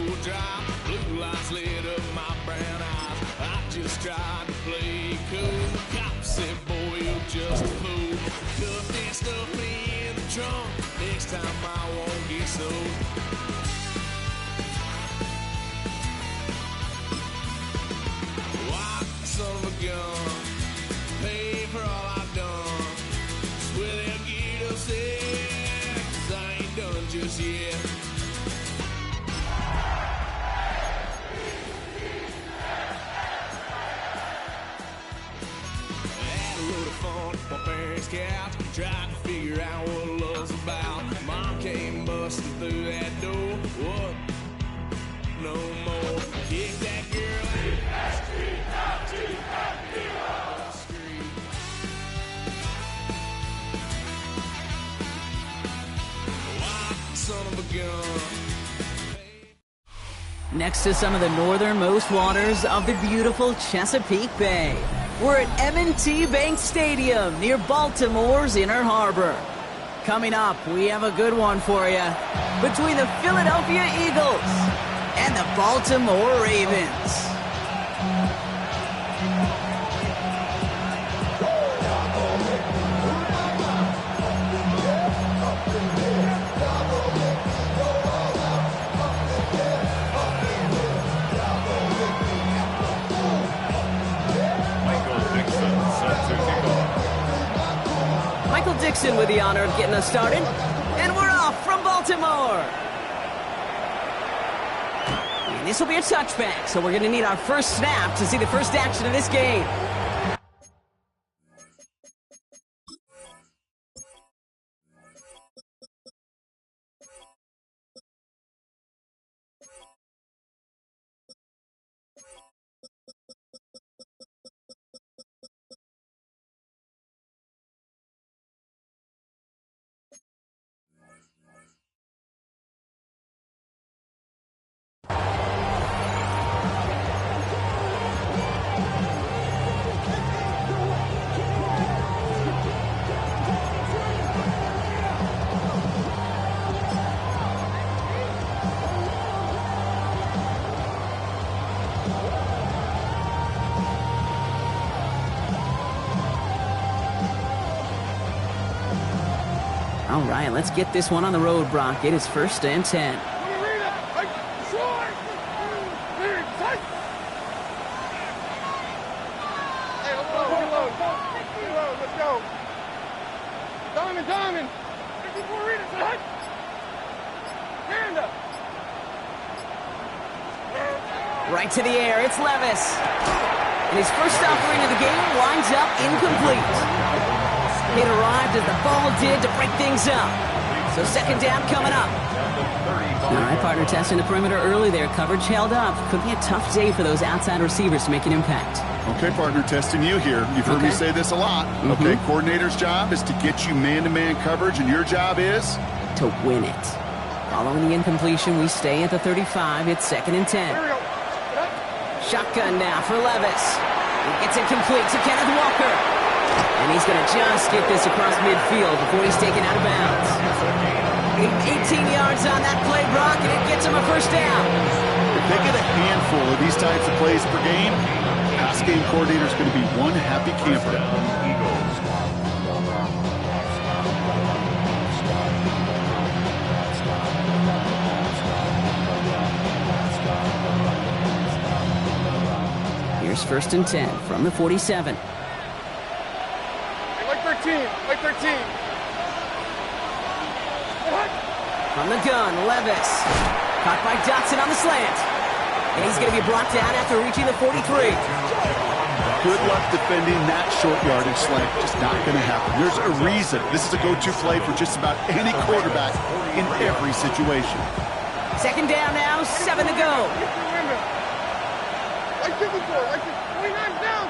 full drive. Blue lights lit up my brown eyes. I just tried to play cool. Cop said, boy, you're just a fool. Cuffed and stuffed me in the trunk. Next time I won't get sold. White son of a gun. Pay for all I've done. Swear they'll get upset. 'Cause I ain't done just yet. My parents' couch, tried to figure out what love's about. Mom came busting through that door. What? No more. Kick that girl in that street, out to the street. White son of a gun. Next to some of the northernmost waters of the beautiful Chesapeake Bay, we're at M&T Bank Stadium near Baltimore's Inner Harbor. Coming up, we have a good one for you between the Philadelphia Eagles and the Baltimore Ravens. Michael Dixon with the honor of getting us started. And we're off from Baltimore. And this will be a touchback, so we're going to need our first snap to see the first action of this game. All right, let's get this one on the road, Brock. It is 1st and 10. Let's go. Diamond. Hand up. Right to the air, it's Levis. And his first offering of the game winds up incomplete. It arrived as the ball did to break things up. So 2nd down coming up. All right, partner, testing the perimeter early there. Coverage held up. Could be a tough day for those outside receivers to make an impact. Okay, partner, testing you here. You've heard me say this a lot. Okay, coordinator's job is to get you man-to-man coverage, and your job is? To win it. Following the incompletion, we stay at the 35. It's 2nd and 10. Shotgun now for Levis. He gets it complete to Kenneth Walker. And he's going to just get this across midfield before he's taken out of bounds. 18 yards on that play, Brock, and it gets him a first down. If they get a handful of these types of plays per game, pass game coordinator is going to be one happy camper. Here's 1st and 10 from the 47. Like 13. From the gun, Levis. Caught by Dotson on the slant. And he's going to be brought down after reaching the 43. Good luck defending that short yardage slant. Just not going to happen. There's a reason. This is a go-to play for just about any quarterback in every situation. 2nd down now, 7 to go. Like 54, like 29 down.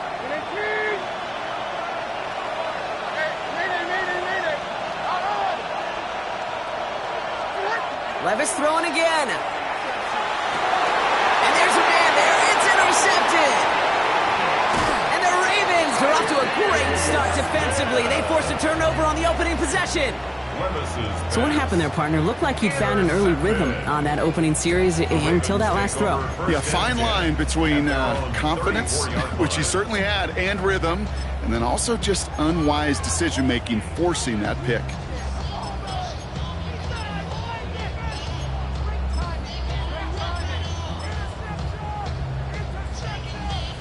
Levis throwing again. And there's a man there. It's intercepted. And the Ravens are off to a great start defensively. They force a turnover on the opening possession. So what happened there, partner? Looked like he'd found an early rhythm on that opening series until that last throw. Yeah, fine line between confidence, which he certainly had, and rhythm, and then also just unwise decision-making, forcing that pick.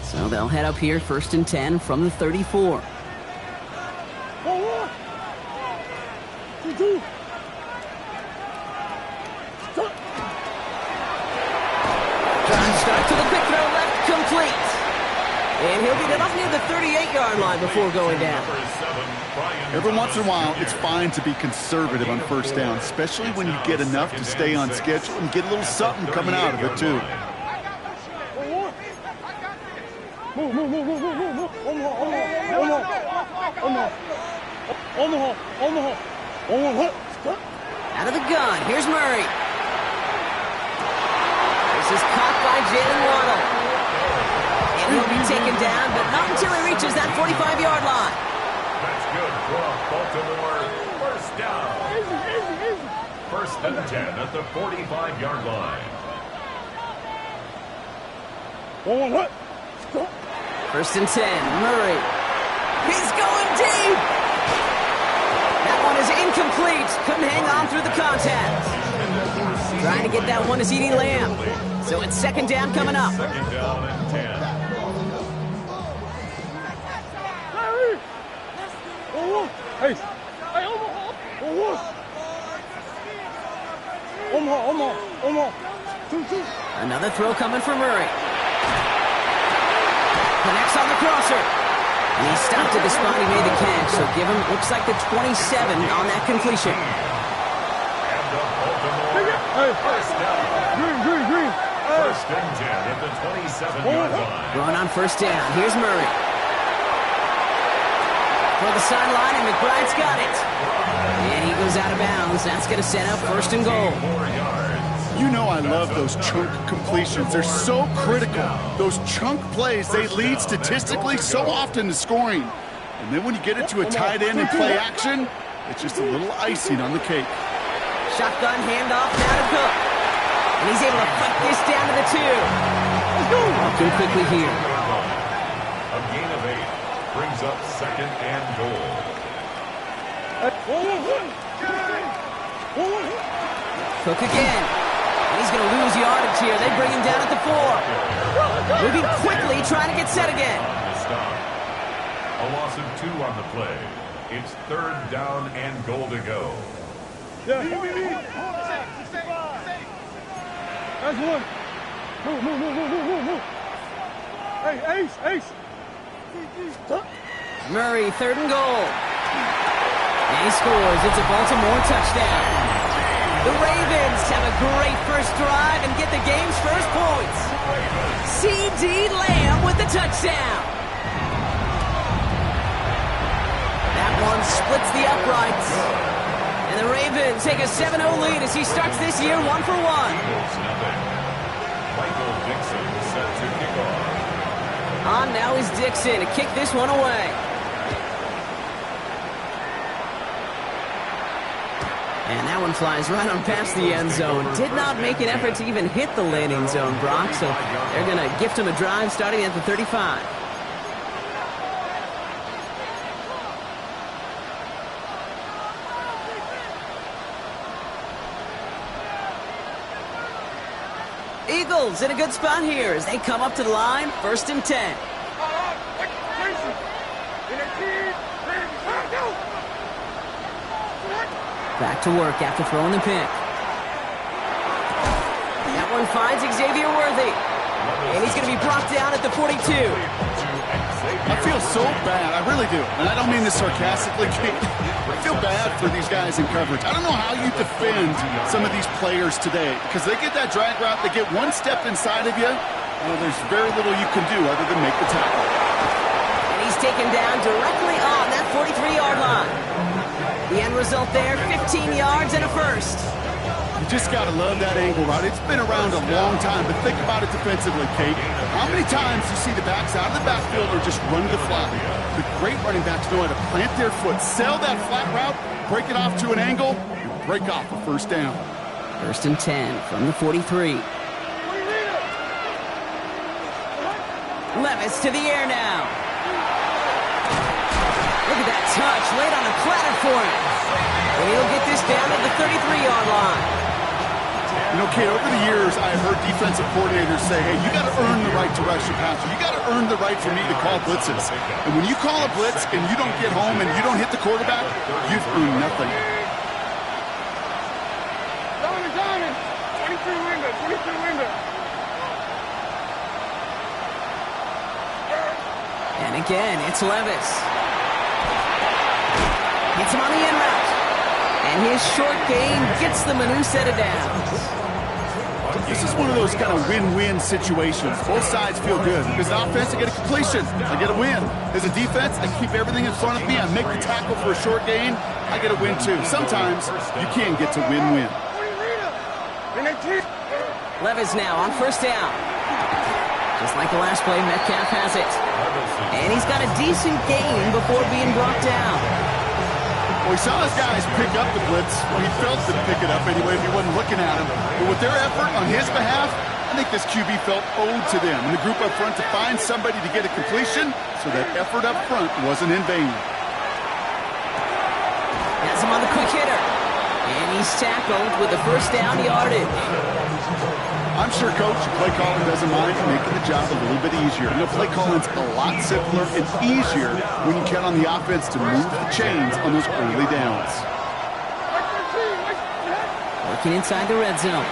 So they'll head up here, 1st and 10 from the 34. Start to the quick throw left, complete. And he'll get it up near the 38-yard line before going down. Every once in a while, it's fine to be conservative on 1st down, especially when you get enough to stay on schedule and get a little something coming out of it, too. Out of the gun, here's Murray. This is caught by Jalen Waddle. And he'll be taken down, but not until he reaches that 45-yard line. That's good for Baltimore. 1st down. 1st and 10 at the 45-yard line. 1st and 10, Murray. He's going deep. That one is incomplete. Couldn't hang on through the contact. Trying to get that one to CeeDee Lamb. So it's 2nd down coming up. 2nd down and 10. Another throw coming for Murray. Connects on the crosser. And he stopped at the spot he made the catch. So give him, looks like the 27 on that completion. And the Baltimore 1st down. 1st and 10 at the 27-yard line. Going on 1st down. Here's Murray. For the sideline, and McBride's got it. And he goes out of bounds. That's going to set up 1st and goal. 4 yards. You know I love those chunk completions. They're so critical. Those chunk plays, they lead statistically so often to scoring. And then when you get it to a tight end and play action, it's just a little icing on the cake. Shotgun handoff now to Cook. And he's able to fight this down to the 2. Walking quickly here. A gain of 8 brings up 2nd and goal. Cook again. And he's going to lose yardage here. They bring him down at the 4. Moving quickly, trying to get set again. A loss of 2 on the play. It's 3rd down and goal to go. That's one. Move. Hey, Ace. Murray, 3rd and goal. And he scores. It's a Baltimore touchdown. The Ravens have a great first drive and get the game's first points. CeeDee Lamb with the touchdown. That one splits the uprights. And the Ravens take a 7-0 lead as he starts this year 1 for 1. Michael Dixon set to kick off. On now is Dixon to kick this one away. And that one flies right on past the end zone. Did not make an effort to even hit the landing zone, Brock. So they're going to gift him a drive starting at the 35. Eagles in a good spot here as they come up to the line, 1st and 10. Back to work after throwing the pick. That one finds Xavier Worthy. And he's going to be brought down at the 42. I feel so bad. I really do. And I don't mean this sarcastically. I feel bad for these guys in coverage. I don't know how you defend some of these players today because they get that drag route, they get one step inside of you, well, there's very little you can do other than make the tackle. And he's taken down directly on that 43-yard line. The end result there, 15 yards and a first. You just got to love that angle, right? It's been around a long time, but think about it defensively, Kate. How many times you see the backs out of the backfield or just run to the flat? The great running backs know how to plant their foot, sell that flat route, break it off to an angle, and break off a first down. 1st and 10 from the 43. Levis to the air now. Look at that touch, laid on a platter for him. And he'll get this down to the 33-yard line. You know, Kate, over the years, I've heard defensive coordinators say, hey, you got to earn the right to rush your passer. You got to earn the right for me to call blitzes. And when you call a blitz and you don't get home and you don't hit the quarterback, you've earned nothing. Diamond, 22 window. And again, it's Levis. Gets him on the in route. And his short gain gets them a new set of downs. This is one of those kind of win-win situations. Both sides feel good. As an offense, I get a completion. I get a win. As a defense, I keep everything in front of me. I make the tackle for a short gain. I get a win, too. Sometimes you can get to win-win. Levis now on 1st down. Just like the last play, Metcalf has it. And he's got a decent gain before being brought down. Well, he saw his guys pick up the blitz. Well, he felt them pick it up anyway if he wasn't looking at him. But with their effort on his behalf, I think this QB felt owed to them and the group up front to find somebody to get a completion, so that effort up front wasn't in vain. Has him on the quick hitter. And he's tackled with the 1st down yardage. I'm sure, Coach, the play caller doesn't mind making the job a little bit easier. You know, play calling's a lot simpler and easier when you count on the offense to move the chains on those early downs. Working inside the red zone.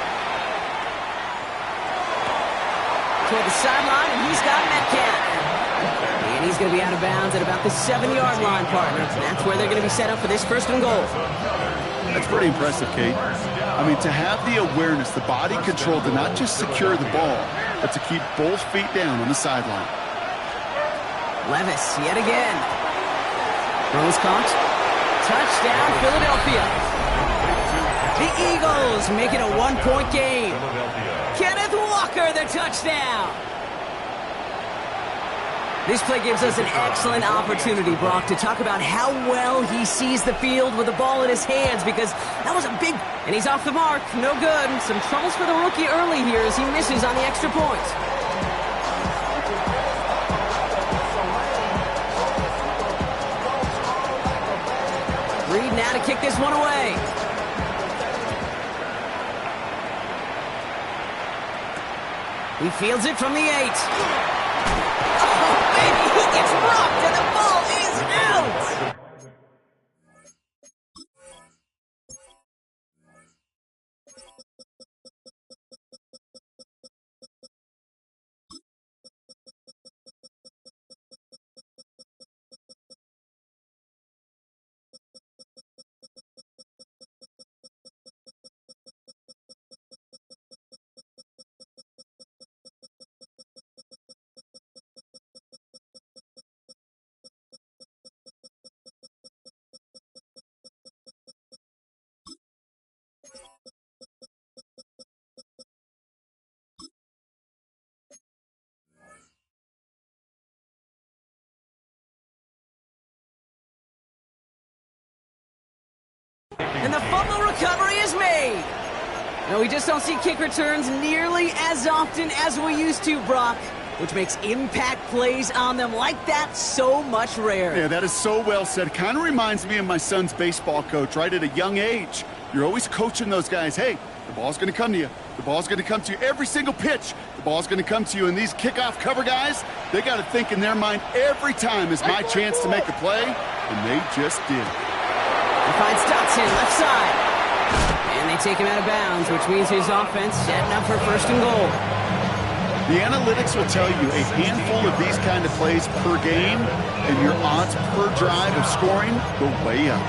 Toward the sideline, and he's got Metcalf. And he's going to be out of bounds at about the 7-yard line, partner. And that's where they're going to be set up for this 1st and goal. That's pretty impressive, Kate. I mean, to have the awareness, the body control to not just secure the ball, but to keep both feet down on the sideline. Levis, yet again. Throws caught. Touchdown, Philadelphia. The Eagles make it a 1-point game. Kenneth Walker, the touchdown. This play gives us an excellent opportunity, Brock, to talk about how well he sees the field with the ball in his hands, because that was a big... And he's off the mark. No good. Some troubles for the rookie early here as he misses on the extra point. Reed now to kick this one away. He fields it from the 8. He gets rocked and the ball is out! And the fumble recovery is made. No, we just don't see kick returns nearly as often as we used to, Brock, which makes impact plays on them like that so much rarer. Yeah, that is so well said. Kind of reminds me of my son's baseball coach, right? At a young age, you're always coaching those guys. Hey, the ball's going to come to you. The ball's going to come to you every single pitch. The ball's going to come to you. And these kickoff cover guys, they got to think in their mind every time is my chance to make a play, and they just did. He finds Dotson left side. And they take him out of bounds, which means his offense setting up for 1st and goal. The analytics will tell you a handful of these kind of plays per game, and your odds per drive of scoring go way up.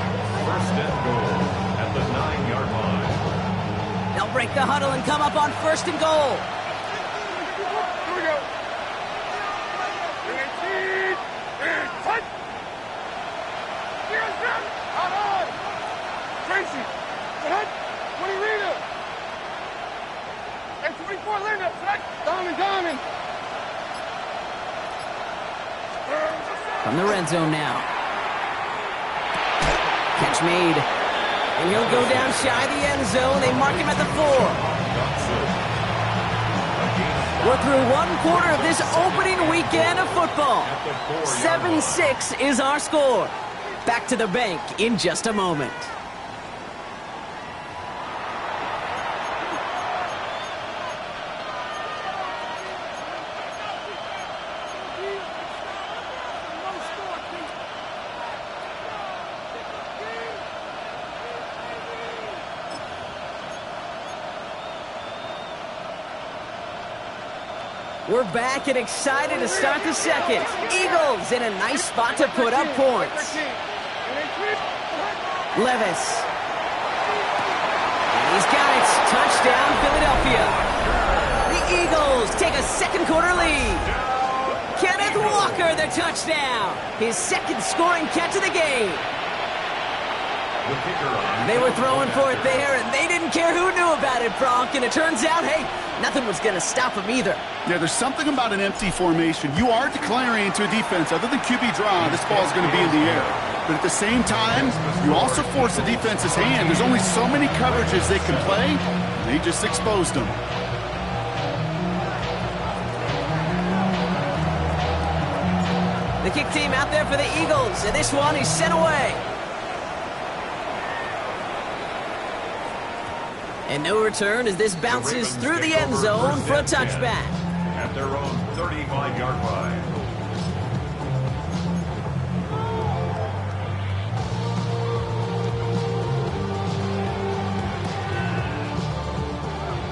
1st and goal at the 9-yard line. They'll break the huddle and come up on 1st and goal. Here we go. Cut. Here's him. Out on. Tracy. Cut. What do you read him? Diamond. From the red zone now. Catch made. And he'll go down shy of the end zone. They mark him at the 4. We're through one quarter of this opening weekend of football. 7-6 is our score. Back to the bank in just a moment. We're back and excited to start the second. Eagles in a nice spot to put up points. Levis. And he's got it. Touchdown, Philadelphia. The Eagles take a second quarter lead. Kenneth Walker, the touchdown. His second scoring catch of the game. They were throwing for it there, and they didn't care who knew about it, Bronk. And it turns out, hey, nothing was going to stop them either. Yeah, there's something about an empty formation. You are declaring to a defense, other than QB draw, this ball is going to be in the air. But at the same time, you also force the defense's hand. There's only so many coverages they can play. They just exposed them. The kick team out there for the Eagles, and this one is sent away. And no return as this bounces through the end zone for a touchback. At their own 35-yard line.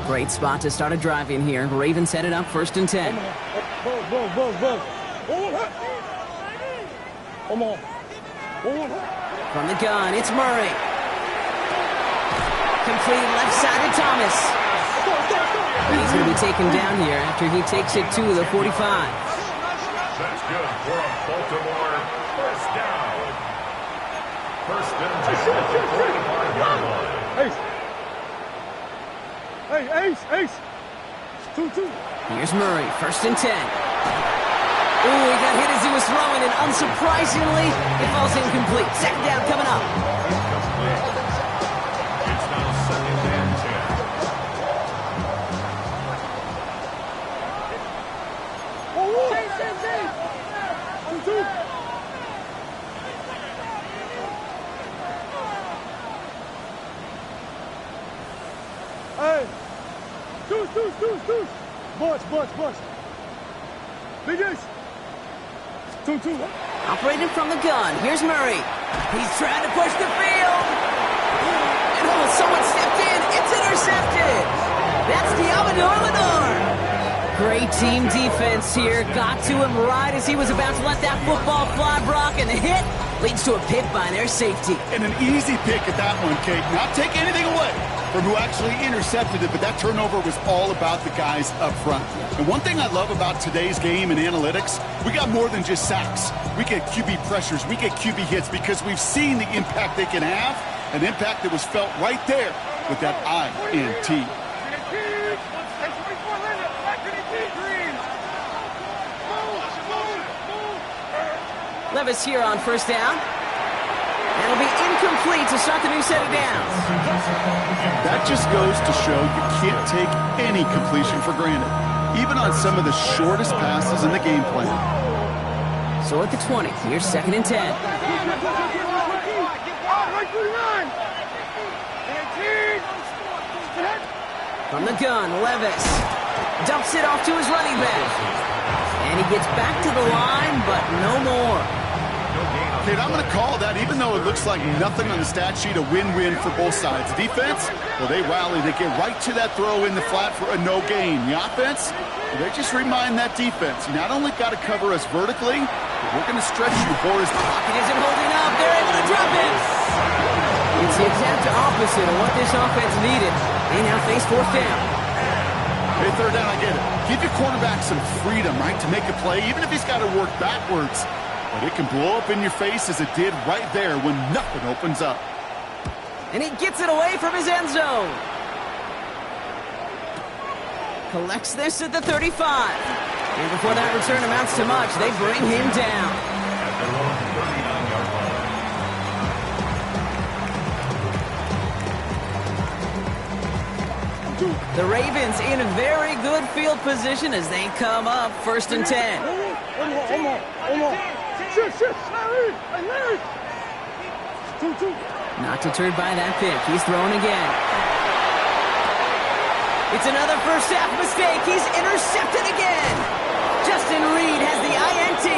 Great spot to start a drive in here. Ravens set it up 1st and 10. From the gun, it's Murray. Complete left side to Thomas. He's going to be taken down here after he takes it to the 45. That's good for a Baltimore first down. First and 10 at the 45-yard line. Ace. 2-2. Here's Murray, 1st and 10. Ooh, he got hit as he was throwing, and unsurprisingly, it falls incomplete. Second down coming up. It's now 2nd and 10. 2-2. Hey. Two. Bunch. Big Ace. 2-2. Operating from the gun, here's Murray. He's trying to push the field. And oh, someone stepped in. It's intercepted. That's Diamador Lenore. Great team defense here. Got to him right as he was about to let that football fly, Brock, and the hit leads to a pick by their safety. And an easy pick at that one, Kate. Not take anything away from who actually intercepted it, but that turnover was all about the guys up front. And one thing I love about today's game and analytics, we got more than just sacks. We get QB pressures, we get QB hits because we've seen the impact they can have, an impact that was felt right there with that INT. Levis here on 1st down. And it'll be incomplete to start the new set of downs. That just goes to show you can't take any completion for granted, even on some of the shortest passes in the game plan. So at the 20, here's 2nd and 10. From the gun, Levis dumps it off to his running back. And he gets back to the line, but no more. Kate, I'm going to call that, even though it looks like nothing on the stat sheet, a win-win for both sides. The defense, well, they rally. They get right to that throw in the flat for a no gain. The offense, well, they just remind that defense, you not only got to cover us vertically, but we're going to stretch you, Boris. Pocket isn't holding up. They're able to drop it. It's the exact opposite of what this offense needed. They now face 4th down. Hey, 3rd down, I get it. Give your quarterback some freedom, right, to make a play, even if he's got to work backwards. But it can blow up in your face as it did right there when nothing opens up. And he gets it away from his end zone. Collects this at the 35. And before that return amounts to much, they bring him down. At their own 39-yard line. The Ravens in a very good field position as they come up 1st and 10. Shit. Larry. 2. Not deterred by that pick. He's throwing again. It's another first half mistake. He's intercepted again. Justin Reed has the INT.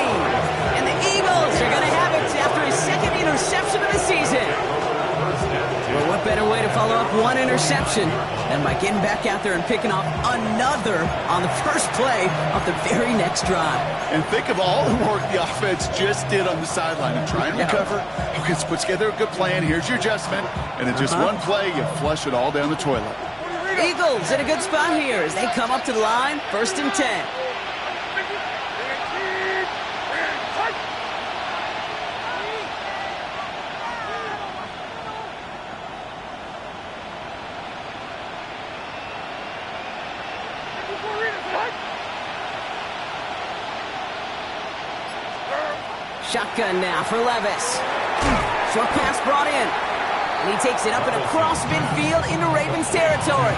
And the Eagles are going to have it after his second interception of the season. Well, what better way to follow up one interception than by getting back out there and picking off another on the first play of the very next drive. And think of all the work the offense just did on the sideline and try and recover. Okay, let's put together a good plan. Here's your adjustment. And in just one play, you flush it all down the toilet. Eagles in a good spot here as they come up to the line, 1st and 10. Shotgun now for Levis. Short pass brought in. And he takes it up and across midfield into Ravens territory.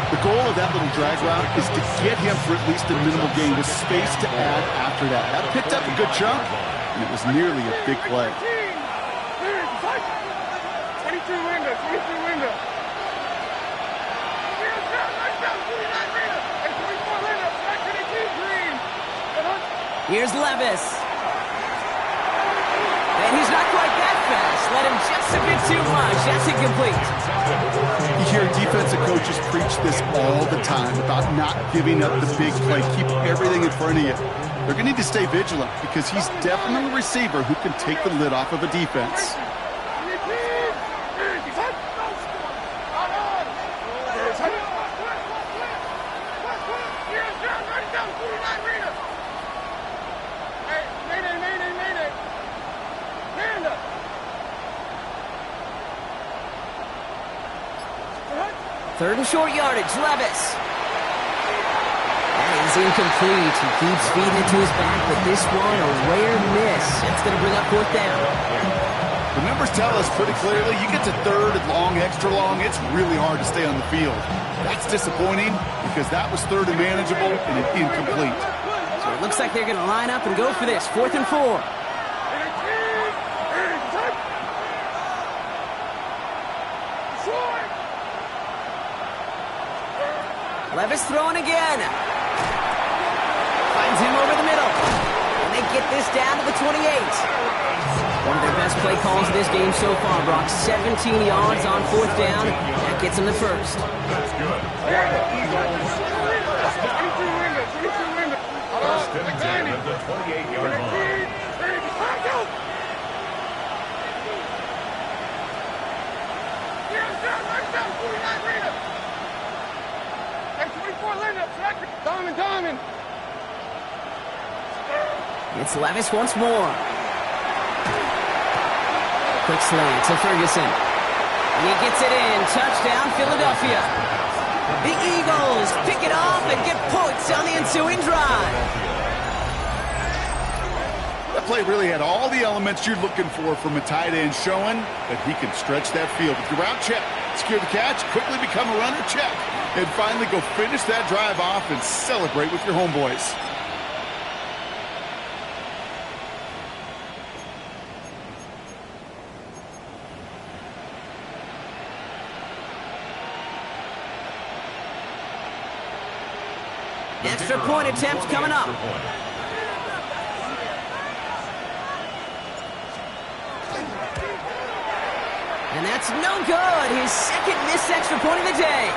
The goal of that little drag route is to get him for at least a minimal gain with space to add after that. That picked up a good chunk, and it was nearly a big play. 22 window. Here's Levis. And he's not quite that fast. Let him just a bit too much. That's incomplete. You hear defensive coaches preach this all the time about not giving up the big play. Keep everything in front of you. They're going to need to stay vigilant because he's definitely a receiver who can take the lid off of a defense. Third and short yardage, Levis. That is incomplete. He keeps feeding it to his back, but this one, a rare miss. It's going to bring up 4th down. The numbers tell us pretty clearly, you get to 3rd and long, extra long, it's really hard to stay on the field. That's disappointing because that was 3rd and manageable and an incomplete. So it looks like they're going to line up and go for this. 4th and 4. Levis throwing again. Finds him over the middle. And they get this down to the 28. One of their best play calls of this game so far, Brock. 17 yards on 4th down. That gets him the first. That's good. First and 10 at the 28-yard line. Diamond. It's Levis once more. Quick slant to Ferguson. And he gets it in. Touchdown, Philadelphia. The Eagles pick it off and get points on the ensuing drive. That play really had all the elements you're looking for from a tight end, showing that he can stretch that field with your route check, secure the catch, quickly become a runner check, and finally go finish that drive off and celebrate with your homeboys. Extra point attempt coming up. And that's no good. His second missed extra point of the day.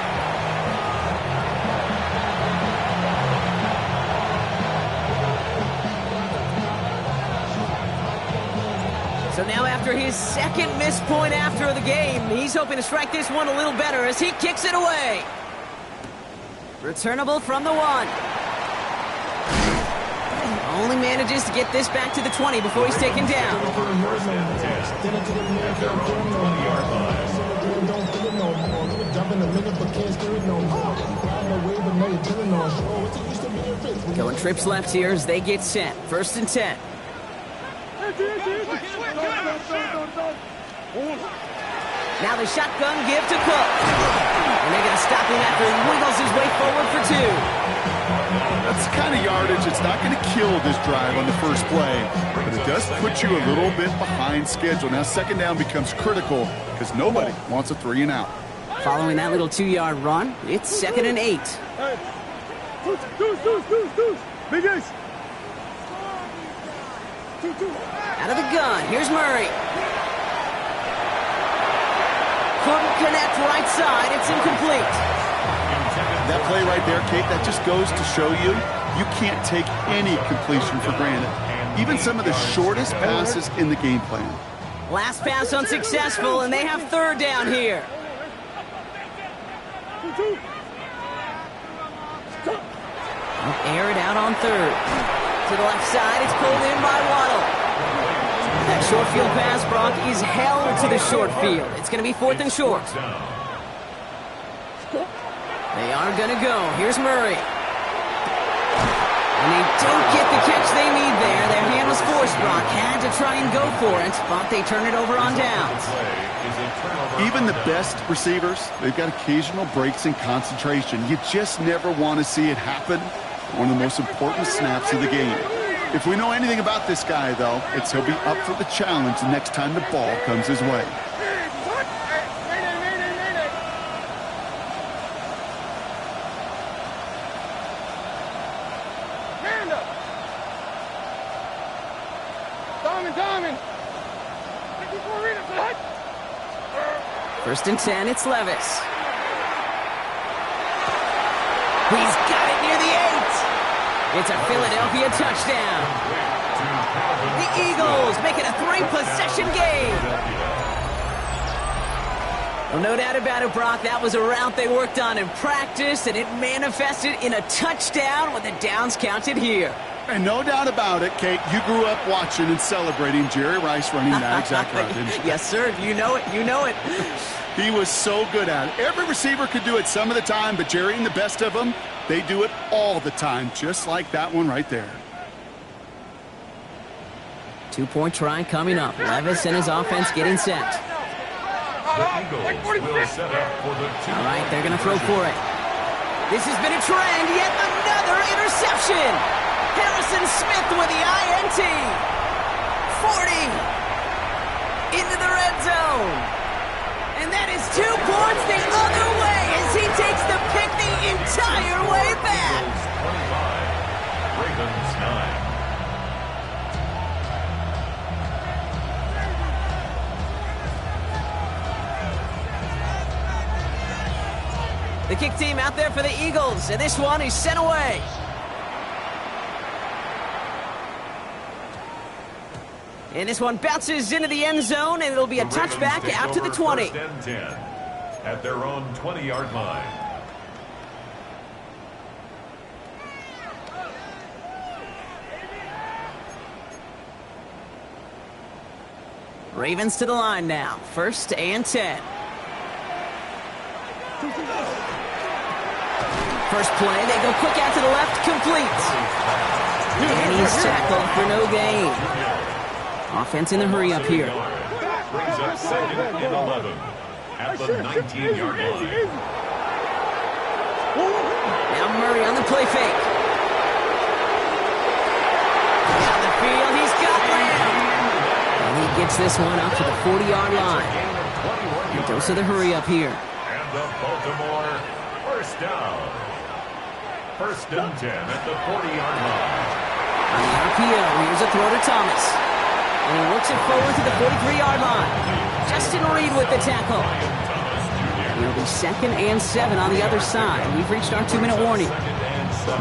So now after his second missed point after the game, he's hoping to strike this one a little better as he kicks it away. Returnable from the 1. Only manages to get this back to the 20 before he's taken down. First and 10 at their own 20-yard line. Going trips left here as they get set. 1st and 10. Now the shotgun give to Cook. And they're going to stop him after he wiggles his way forward for 2. That's the kind of yardage. It's not going to kill this drive on the first play, but it does put you a little bit behind schedule. Now 2nd down becomes critical because nobody wants a 3 and out. Following that little 2-yard run, it's 2nd and 8. Big Ace. Out of the gun, here's Murray. Couldn't connect right side, it's incomplete. That play right there, Kate, that just goes to show you can't take any completion for granted. Even some of the shortest passes in the game plan. Last pass unsuccessful, and they have 3rd down here. Air it out on 3rd. To the left side, it's pulled in by Waddle. That short field pass, Brock, is held to the short field. It's going to be 4th and short. They are going to go. Here's Murray. And they don't get the catch they need there. Their hand was forced, Brock. Had to try and go for it, but they turn it over on downs. Even the best receivers, they've got occasional breaks in concentration. You just never want to see it happen. One of the most important snaps of the game. If we know anything about this guy, though, it's he'll be up for the challenge the next time the ball comes his way. Diamond. 1st and 10, it's Levis. He's got it near the 8. It's a Philadelphia touchdown. The Eagles make it a 3-possession game. Well, no doubt about it, Brock. That was a route they worked on in practice, and it manifested in a touchdown with the downs counted here. And no doubt about it, Kate, you grew up watching and celebrating Jerry Rice running that exact route, didn't you? Yes, sir. You know it. You know it. He was so good at it. Every receiver could do it some of the time, but Jerry and the best of them, they do it all the time, just like that one right there. 2-point try coming up. Levis and his offense getting set. The Eagles will set up for the 2. All right, they're going to throw for it. This has been a trend. Yet another interception. Harrison Smith with the INT. 40. Into the red zone. And that is 2 points the other way as he takes the pick the entire way back. Eagles 25, Ravens 9. The kick team out there for the Eagles, and this one is sent away. And this one bounces into the end zone, and it'll be a touchback out to the 20. 1st and 10 at their own 20-yard line. Ravens to the line now. 1st and 10. First play, they go quick out to the left, complete. And he's tackled for no gain. Offense in the hurry up here. Brings up 2nd and 11 at the 19-yard line. Now Murray on the play fake. Down the field, he's got Lamb. And he gets this one up to the 40-yard line. And dose of the hurry up here. And the Baltimore 1st down. 1st and 10 at the 40-yard line. On the RPO, here's a throw to Thomas. And he works it forward to the 43-yard line. Justin Reed with the tackle. It'll be 2nd and 7 on the other side. We've reached our 2-minute warning.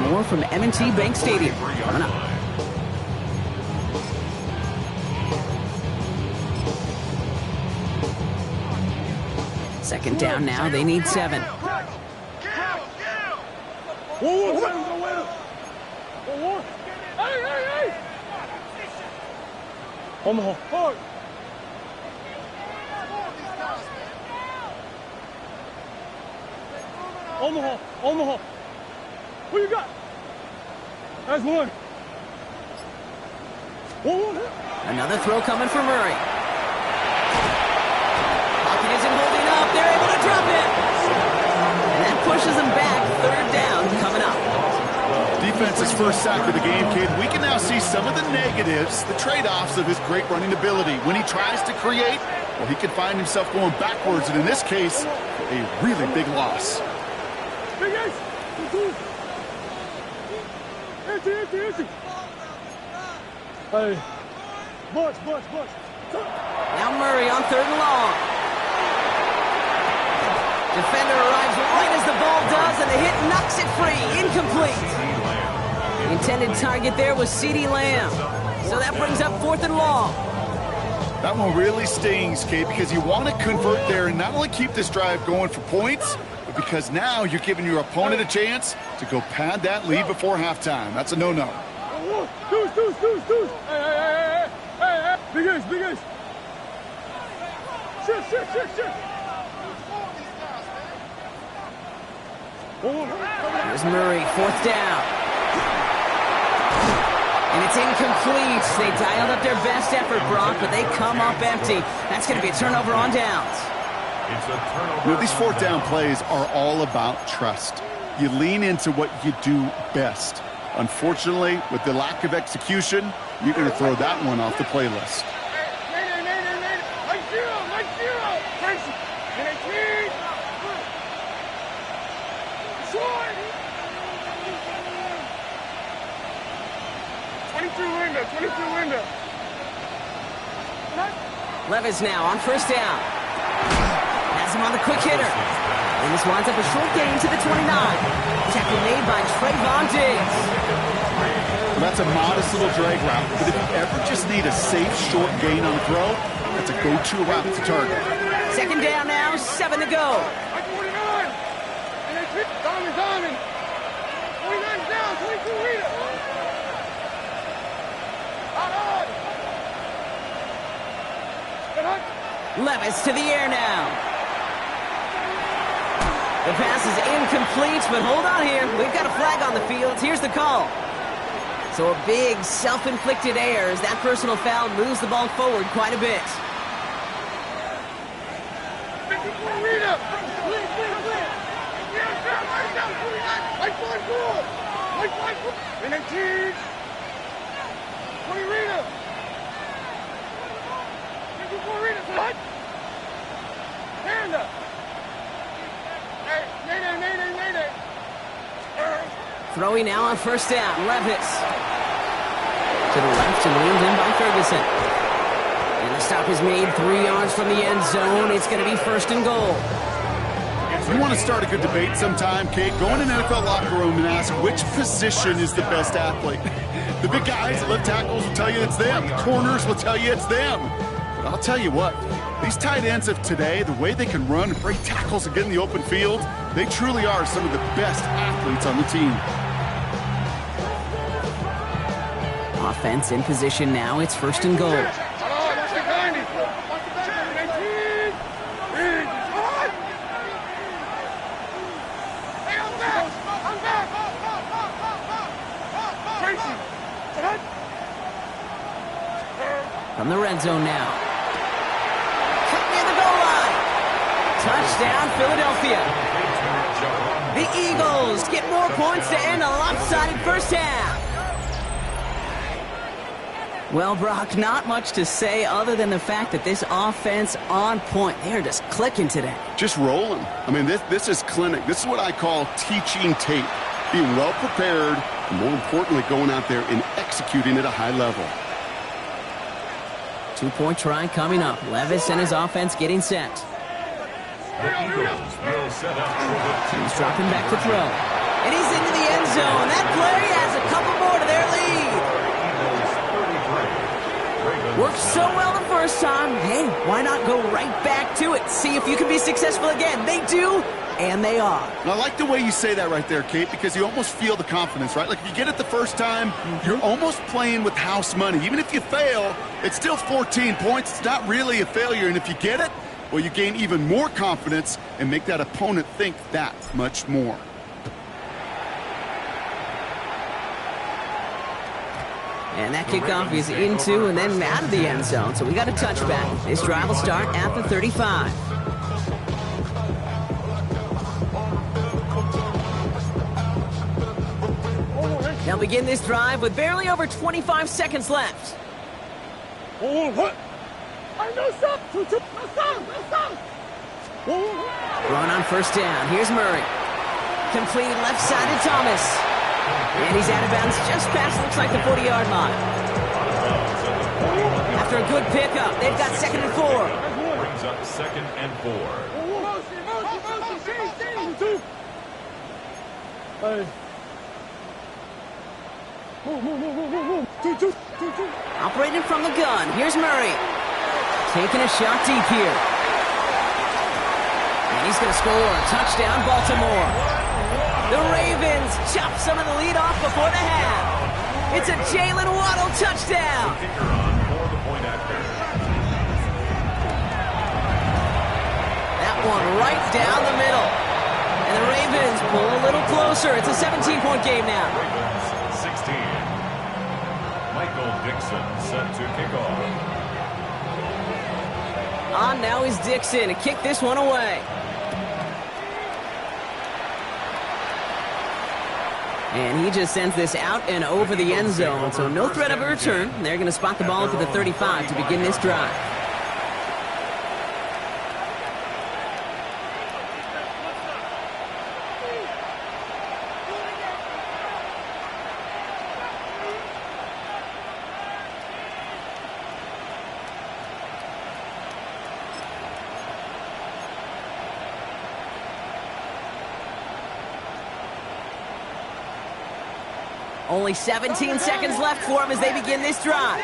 More from M&T Bank Stadium coming up. Second down now, they need 7. Hey! Omaha. Omaha. Omaha. What you got? That's one. One. Another throw coming for Murray. Pocket isn't holding up. They're able to drop it. And that pushes them back. Third down coming up. Defense's first sack of the game, kid. We can now see some of the negatives, the trade-offs of his great running ability. When he tries to create, well, he can find himself going backwards, and in this case, a really big loss. Hey, Butch. Now Murray on 3rd and long. Defender arrives right as the ball does, and the hit knocks it free. Incomplete. The intended target there was CeeDee Lamb. So that brings up 4th and long. That one really stings, Kate, because you want to convert there and not only keep this drive going for points, but because now you're giving your opponent a chance to go pad that lead before halftime. That's a no-no. Deuce. Hey. Big ace. Shit. Here's Murray, 4th down. And it's incomplete. They dialed up their best effort, Brock, but they come up empty. That's going to be a turnover on downs. It's a turnover. You know, these 4th down plays are all about trust. You lean into what you do best. Unfortunately, with the lack of execution, you're going to throw that one off the playlist. Like zero. Tracy. Short. 22 window. Levis now on 1st down. Has him on the quick hitter. And this winds up a short gain to the 29. Tackle made by Trayvon Diggs. Well, that's a modest little drag route, but if you ever just need a safe short gain on the throw, that's a go-to route to target. 2nd down now, 7 to go. 49. And they pick Diamond. 49 down, 22 Rita. Levis to the air now. The pass is incomplete, but hold on here. We've got a flag on the field. Here's the call. So a big self-inflicted error as that personal foul moves the ball forward quite a bit. Throwing now on 1st down, Levis. To the left and leaned in by Ferguson. And the stop is made 3 yards from the end zone. It's going to be 1st and goal. You want to start a good debate sometime, Kate? Go in an NFL locker room and ask which position is the best athlete. The big guys at left tackles will tell you it's them. The corners will tell you it's them. But I'll tell you what, these tight ends of today, the way they can run and break tackles and get in the open field, they truly are some of the best athletes on the team. Offense in position now. It's 1st and goal. From the red zone now. Cut near the goal line. Touchdown, Philadelphia. The Eagles get more points to end a lopsided first half. Well, Brock, not much to say other than the fact that this offense on point. They are just clicking today. Just rolling. I mean, this is clinic. This is what I call teaching tape. Being well prepared, and more importantly, going out there and executing at a high level. 2-point try coming up. Levis and his offense getting set. The Eagles will set up for the He's dropping back to throw. And he's into the end zone. That play adds a couple more to their lead. Worked so well the first time. Hey, why not go right back to it? See if you can be successful again. They do, and they are. And I like the way you say that right there, Kate, because you almost feel the confidence, right? Like if you get it the first time, you're almost playing with house money. Even if you fail, it's still 14 points. It's not really a failure. And if you get it, well, you gain even more confidence and make that opponent think that much more. And that kickoff is into and then out of the end zone. So we got a touchback. This drive will start at the 35. They'll begin this drive with barely over 25 seconds left. Run on first down. Here's Murray. Complete left side to Thomas. And he's out of bounds just past, looks like the 40-yard line. After a good pickup, they've got 2nd and 4. Brings up 2nd and 4. Operating from the gun. Here's Murray. Taking a shot deep here. And he's going to score. Touchdown, Baltimore. The Ravens chop some of the lead off before the half. It's a Jalen Waddle touchdown. Kicker on for the point after. That one right down the middle. And the Ravens pull a little closer. It's a 17-point game now. Ravens 16. Michael Dixon set to kick off. On now is Dixon to kick this one away. And he just sends this out and over the end zone, so no threat of a return. They're going to spot the ball at the 35 to begin this drive. Only 17 seconds left for him as they begin this drive.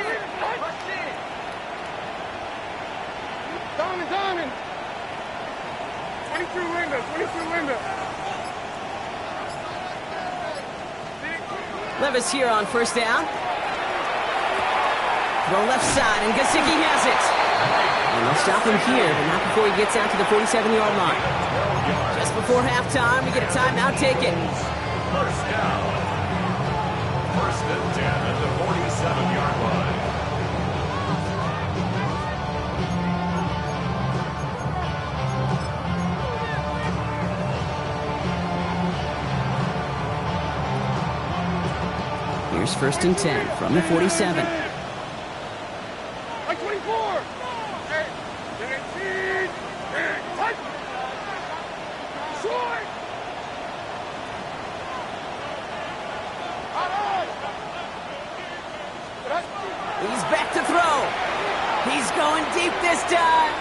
Diamond. 22 window. Levis here on first down. Throw left side, and Gesicki has it. And they'll stop him here, but not before he gets out to the 47-yard line. Just before halftime, we get a timeout taken. First down. 1st and 10 at the 47-yard line. Here's 1st and 10 from the 47. Like 24. Short. He's back to throw. He's going deep this time.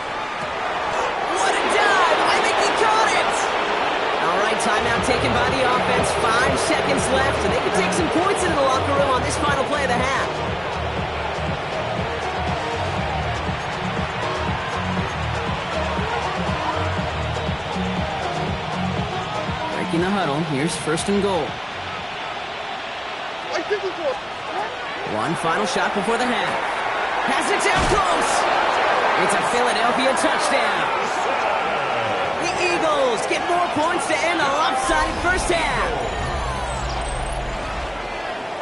What a dive. I think he caught it. All right, timeout taken by the offense. 5 seconds left, and they can take some points into the locker room on this final play of the half. Breaking the huddle. Here's 1st and goal. Like 54. One final shot before the half. Has it down close. It's a Philadelphia touchdown. The Eagles get more points to end a lopsided first half.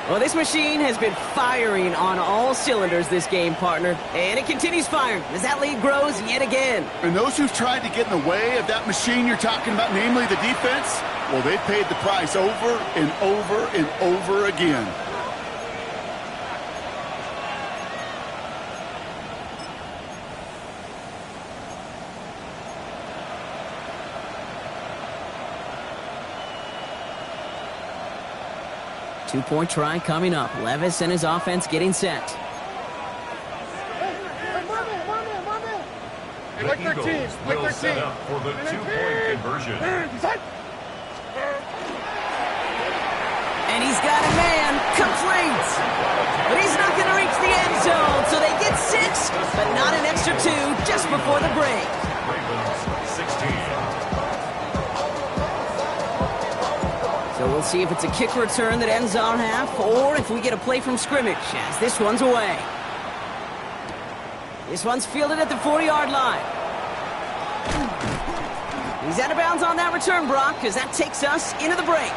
Well, this machine has been firing on all cylinders this game, partner. And it continues firing as that lead grows yet again. And those who've tried to get in the way of that machine you're talking about, namely the defense, well, they've paid the price over and over and over again. Two-point try coming up. Levis and his offense getting set. Hey, like 13. Eagles Like will 13. set up for the two-point conversion. And he's got a man complete. But he's not going to reach the end zone, so they get 6, but not an extra 2 just before the break. Ravens 16. So we'll see if it's a kick return that ends our half, or if we get a play from scrimmage, as this one's away. This one's fielded at the 40-yard line. He's out of bounds on that return, Brock, because that takes us into the break.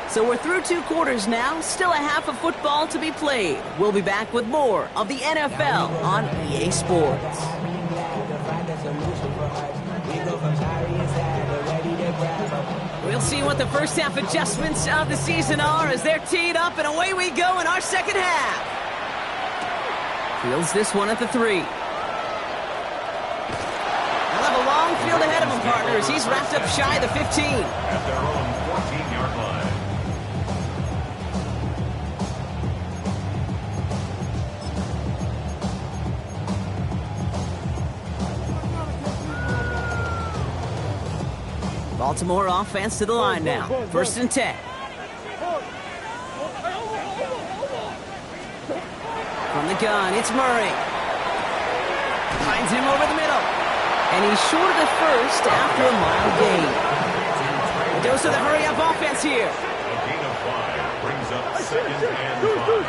So we're through 2 quarters now, still a half of football to be played. We'll be back with more of the NFL on EA Sports. We'll see what the first half adjustments of the season are as they're teed up, and away we go in our second half. Fields this one at the 3. They'll have a long field ahead of him, partners. He's wrapped up shy of the 15. At their own 14-yard line. Baltimore offense to the line now. 1st and 10. From the gun, it's Murray. Finds him over the middle. And he's short of the first after a mile gain. A dose of the hurry-up offense here. A gain of 5 brings up 2nd and 5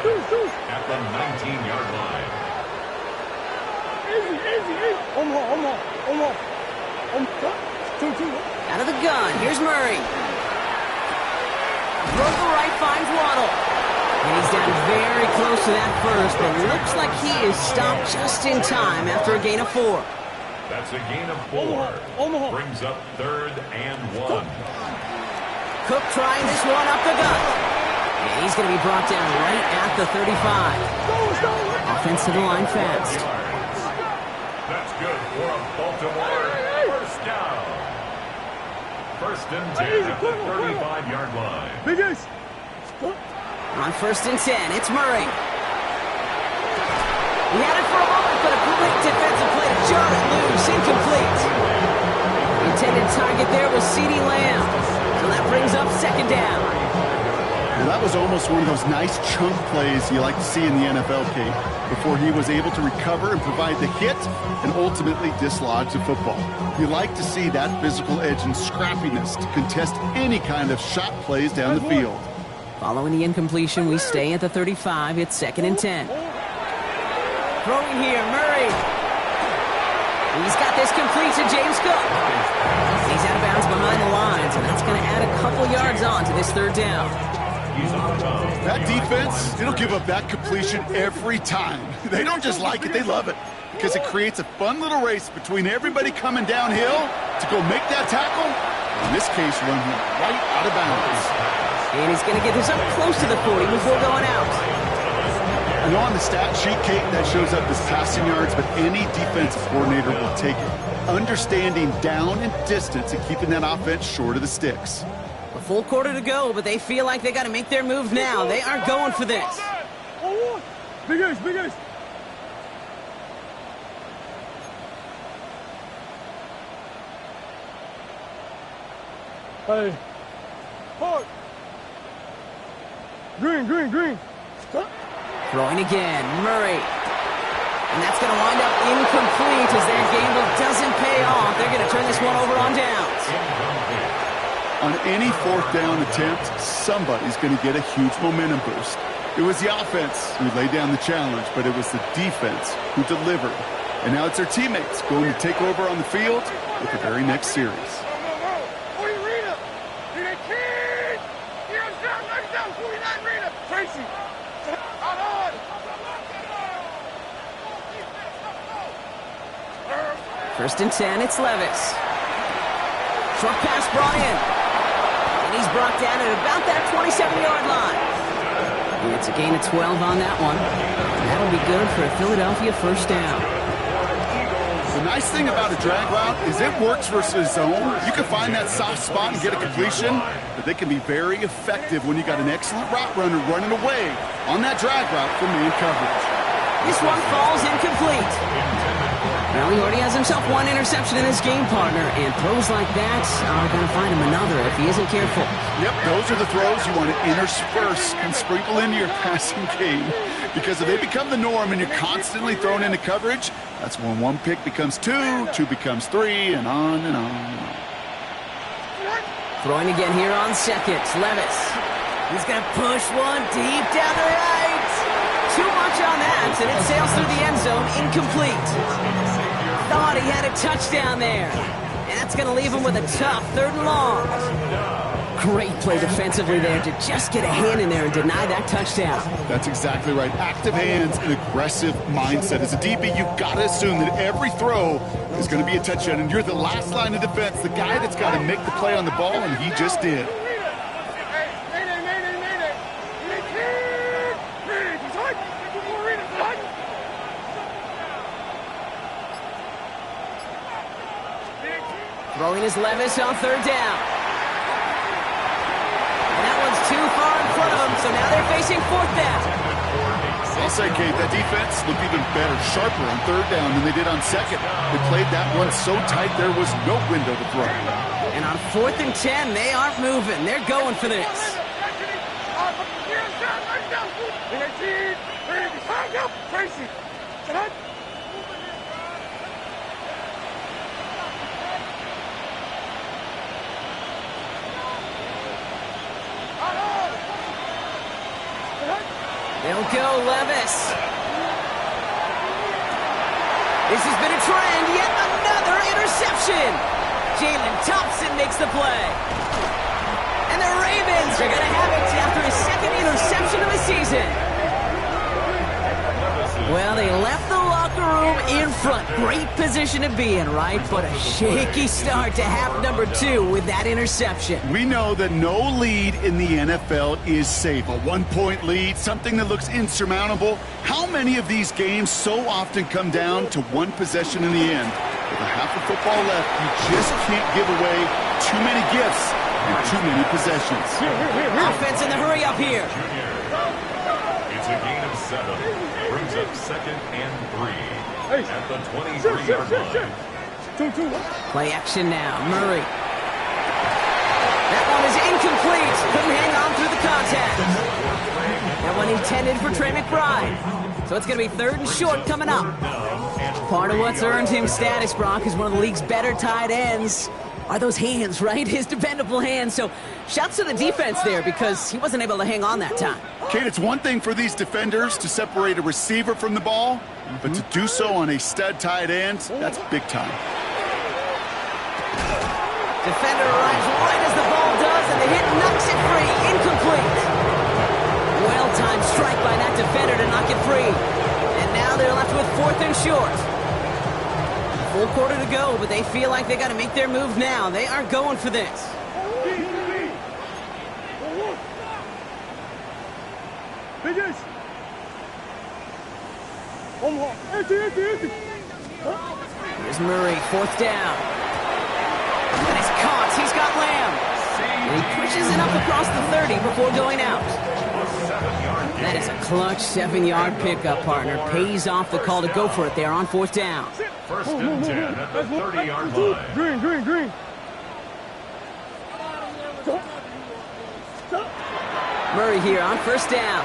at the 19-yard line. Easy. Almost. Two. Out of the gun, here's Murray. Throw to the right, finds Waddle. And he's down very close to that first, but looks like he is stopped just in time after a gain of 4. That's a gain of 4. Omaha. Brings up 3rd and 1. Cook trying this one up the gut. And he's going to be brought down right at the 35. Offense to the line fast. That's good for a Baltimore first down. 1st and 10 at the 35-yard line. Big Ace. On 1st and 10, it's Murray. He had it for a moment, but a great defensive play to jar it loose. Incomplete. The intended target there was CeeDee Lamb. So that brings up 2nd down. Well, that was almost one of those nice chunk plays you like to see in the NFL, Kate, before he was able to recover and provide the hit and ultimately dislodge the football. You like to see that physical edge and scrappiness to contest any kind of shot plays down the field. Following the incompletion, we stay at the 35. It's 2nd and 10. Throwing here, Murray. He's got this complete to James Cook. He's out of bounds behind the lines, and that's going to add a couple yards on to this 3rd down. That defense, it'll give up that completion every time. They don't just like it, they love it. Because it creates a fun little race between everybody coming downhill to go make that tackle. In this case, run him right out of bounds. And he's going to get this up close to the 40 before going out. I know on the stat sheet, Kate, that shows up as passing yards, but any defensive coordinator will take it. Understanding down and distance and keeping that offense short of the sticks. A full quarter to go, but they feel like they got to make their move now. They are going for this. Big Ace. Hey. Hard. Green. Throwing again, Murray. And that's going to wind up incomplete as their gamble doesn't pay off. They're going to turn this one over on downs. On any 4th down attempt, somebody's going to get a huge momentum boost. It was the offense who laid down the challenge, but it was the defense who delivered. And now it's their teammates going to take over on the field with the very next series. Tracy. 1st and 10, it's Levis. Short pass brought in. And he's brought down at about that 27-yard line. And it's a gain of 12 on that one. And that'll be good for a Philadelphia 1st down. The nice thing about a drag route is it works versus zone. You can find that soft spot and get a completion, but they can be very effective when you got an excellent route runner running away on that drag route from man coverage. This one falls incomplete. Well, he already has himself one interception in his game, partner, and throws like that are going to find him another if he isn't careful. Yep, those are the throws you want to intersperse and sprinkle into your passing game, because if they become the norm and you're constantly thrown into coverage, that's when 1 pick becomes 2, 2 becomes 3, and on and on and on. Throwing again here on 2nd, Levis. He's going to push one deep down the right. Too much on that, and it sails through the end zone, incomplete. Thought he had a touchdown there. And that's going to leave him with a tough 3rd and long. Great play defensively there to just get a hand in there and deny that touchdown. That's exactly right. Active hands and aggressive mindset. As a DB, you've got to assume that every throw is going to be a touchdown, and you're the last line of defense, the guy that's got to make the play on the ball, and he just did. Throwing is Levis on 3rd down. And that one's too far in front of him, so now they're facing 4th down. I'll say, Kate, that defense looked even better, sharper on 3rd down than they did on 2nd. They played that one so tight there was no window to throw. And on 4th and 10, they aren't moving. They're going for this. They'll go Levis. This has been a trend. Yet another interception. Jalen Thompson makes the play. And the Ravens are going to have it after his 2nd interception of the season. Well, they left the locker room in front. Great position to be in, right? But a shaky start to half number 2 with that interception. We know that no lead in the NFL is safe. A 1-point lead, something that looks insurmountable. How many of these games so often come down to one possession in the end? With a half of football left, you just can't give away too many gifts and too many possessions. Offense in the hurry up here. It's a gain of 7. Brings up 2nd and 3 at the 23-yard line. Play action now. Murray. That one is incomplete. Couldn't hang on through the contact. That one intended for Trey McBride. So it's going to be 3rd and short coming up. Part of what's earned him status, Brock, is one of the league's better tight ends. Are those hands, right? His dependable hands. So shouts to the defense there because he wasn't able to hang on that time. Kate, it's one thing for these defenders to separate a receiver from the ball, but to do so on a stud tight end, that's big time. Defender arrives right as the ball does, and the hit knocks it free. Incomplete. Well-timed strike by that defender to knock it free. And now they're left with 4th and short. Full quarter to go, but they feel like they got to make their move now. They are going for this. Here's Murray, 4th down. And he's caught. He's got Lamb. And he pushes it up across the 30 before going out. That is a clutch 7-yard pickup, partner. Pays off the call to go for it there on 4th down. 1st and 10 at the 30-yard line. Green. Murray here on 1st down.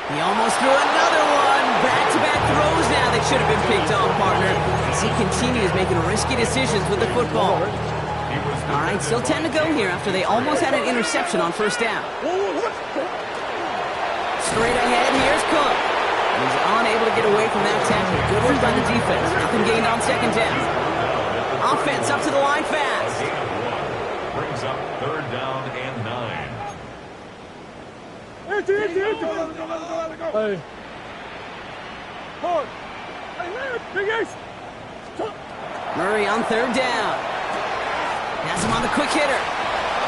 He almost threw another one. Back-to-back throws now that should have been picked off, partner. As he continues making risky decisions with the football. All right, still 10 to go here after they almost had an interception on 1st down. Straight ahead, here's Cook. He's unable to get away from that tackle. Good work by the defense. Nothing gained on 2nd down. Offense up to the line fast. Brings up 3rd down and 9. Murray on 3rd down. Has him on the quick hitter.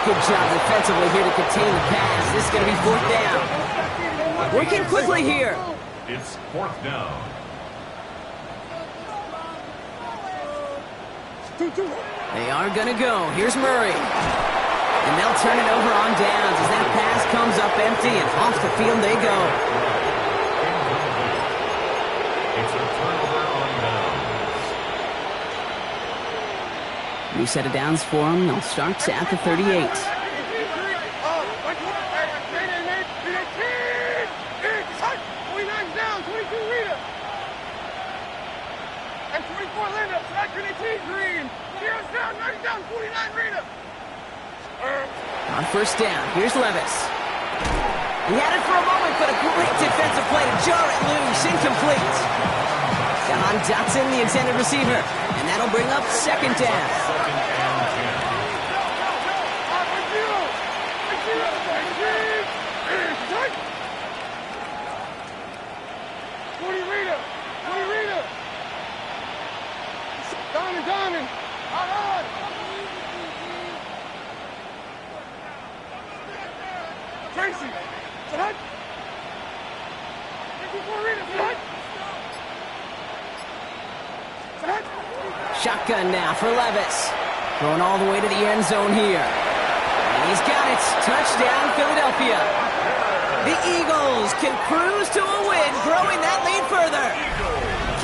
Good job defensively here to contain the pass. This is going to be 4th down. Working quickly here. It's 4th down. They are going to go. Here's Murray. And they'll turn it over on downs as that pass comes up empty and off the field they go. It's a turnover on downs. New set of downs for them. They'll start at the 38. On 1st down, here's Levis. He had it for a moment, but a great defensive play to jar it loose. Incomplete. Jahan Dotson, the intended receiver. And that'll bring up second down. Diamond. Tracy. Tonight. Shotgun now for Levis. Going all the way to the end zone here. And he's got it. Touchdown, Philadelphia. The Eagles can cruise to a win, growing that lead further.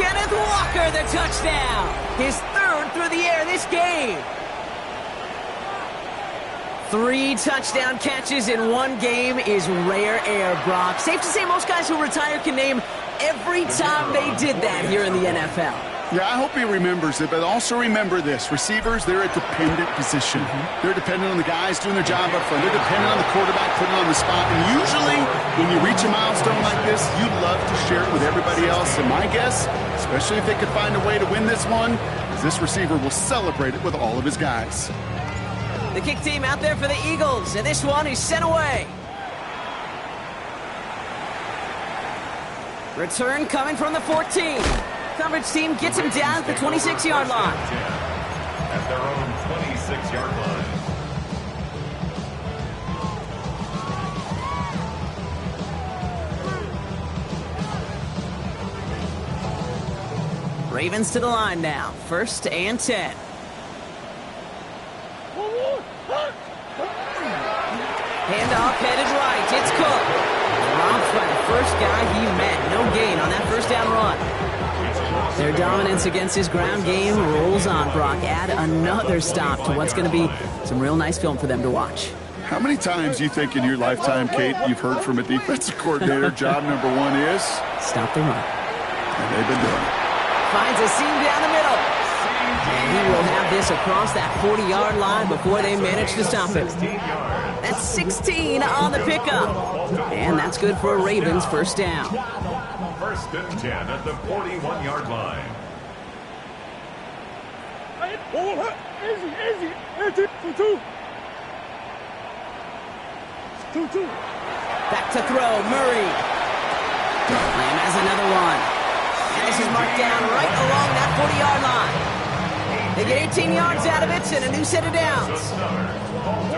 Kenneth Walker, the touchdown. His third through the air this game. 3 touchdown catches in one game is rare air, Brock. Safe to say most guys who retire can name every time they did that here in the NFL. Yeah, I hope he remembers it, but also remember this. Receivers, they're a dependent position. They're dependent on the guys doing their job up front. They're dependent on the quarterback putting it on the spot. And usually, when you reach a milestone like this, you'd love to share it with everybody else. And my guess, especially if they could find a way to win this one, is this receiver will celebrate it with all of his guys. The kick team out there for the Eagles, and this one is sent away. Return coming from the 14. Coverage team gets him down at the 26-yard line. At their own 26-yard line. Ravens to the line now. 1st and 10. Handoff headed right. It's Cook. Dropped by the first guy he met. No gain on that first down run. Their dominance against his ground game rolls on, Brock. Add another stop to what's going to be some real nice film for them to watch. How many times do you think in your lifetime, Kate, you've heard from a defensive coordinator, job number 1 is? Stop the run. And they've been doing it. Finds a seam down the middle. And he will have this across that 40-yard line before they manage to stop him. That's 16 on the pickup. And that's good for a Ravens first down. 1st and 10 at the 41-yard line. Easy. 2-2. Back to throw, Murray. Lamb has another one. And this is marked down right along that 40-yard line. They get 18 yards out of it and a new set of downs.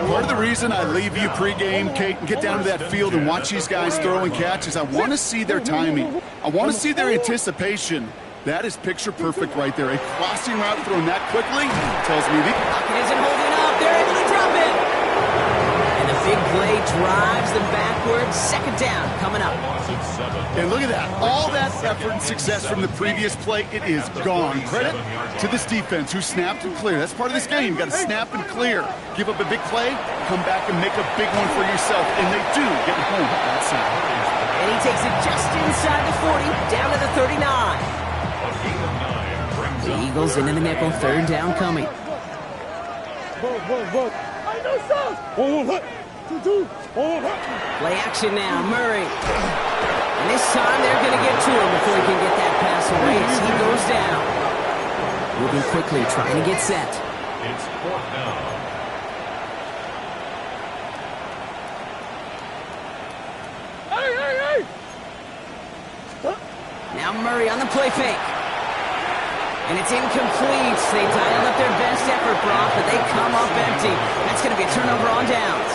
Part of the reason I leave you pregame, Kate, and get down to that field and watch these guys throw and catch is I want to see their timing. I want to see their anticipation. That is picture perfect right there. A crossing route thrown that quickly tells me the pocket isn't holding up. They're able to drop it. And the big play drives them backwards. 2nd down coming up. And look at that. All that effort and success from the previous play, it is gone. Credit to this defense who snapped and cleared. That's part of this game. You got to snap and clear. Give up a big play, come back and make a big one for yourself. And they do get home that side. And he takes it just inside the 40, down to the 39. The Eagles into the nickel, 3rd down coming. Play action now, Murray. And this time they're going to get to him before he can get that pass away as he goes down. Moving quickly, trying to get set. It's 4th down. Hey! Now Murray on the play fake. And it's incomplete. They dialed up their best effort, Brock, but they come up empty. That's going to be a turnover on downs.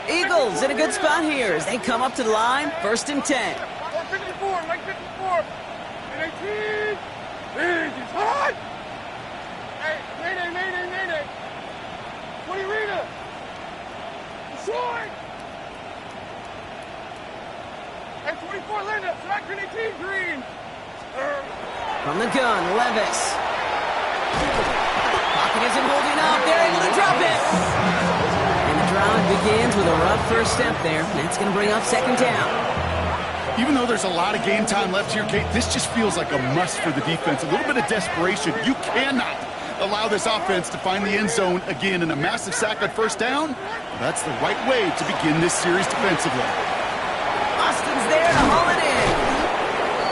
Eagles in a good spot here as they come up to the line. 1st and 10. 54, Mike 54. And 18. Easy. Hard. Hey, Mayday. 20 Rita. Short. And 24 Linda. Track 18 Green. From the gun, Levis. Pocket isn't holding up. They're able to drop it. And the drive begins with a rough first step there. That's going to bring up 2nd down. Even though there's a lot of game time left here, Kate, this just feels like a must for the defense. A little bit of desperation. You cannot allow this offense to find the end zone again, and a massive sack on first down. Well, that's the right way to begin this series defensively. Austin's there to haul it in.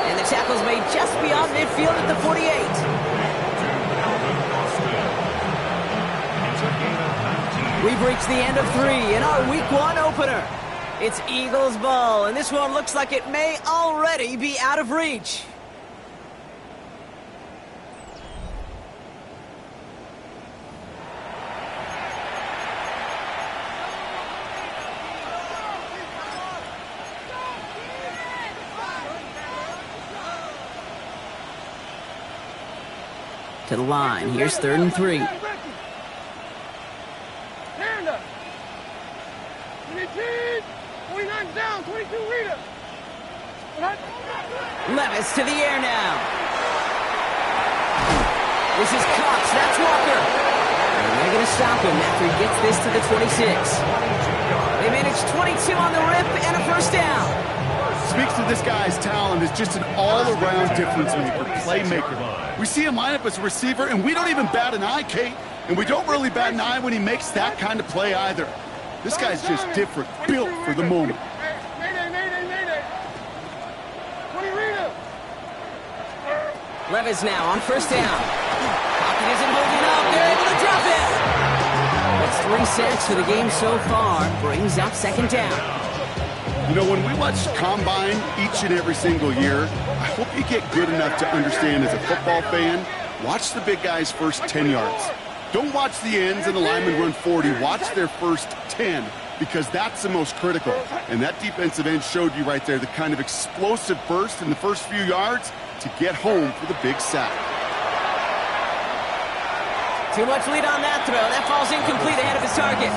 And the tackle's made just beyond midfield at the 48. We've reached the end of 3 in our Week 1 opener. It's Eagles ball, and this one looks like it may already be out of reach. To the line. Here's 3rd and 3. Stand up. 22, 29 down, 22 Rita. Levis to the air now. This is Cox. That's Walker. And they're going to stop him after he gets this to the 26. They managed 22 on the rip and a first down. Speaks to this guy's talent as just an all-around difference maker, playmaker. We see him line up as a receiver, and we don't even bat an eye, Kate. And we don't really bat an eye when he makes that kind of play either. This guy's just different, built for the moment. Mayday. 20 Rita. Levis now on first down. Pocket isn't holding up. They're able to drop it. That's 3 sacks for the game so far. Brings up 2nd down. You know, when we watch Combine each and every single year, I hope you get good enough to understand as a football fan, watch the big guys' first 10 yards. Don't watch the ends and the linemen run 40. Watch their first 10, because that's the most critical. And that defensive end showed you right there the kind of explosive burst in the first few yards to get home for the big sack. Too much lead on that throw. That falls incomplete ahead of his target.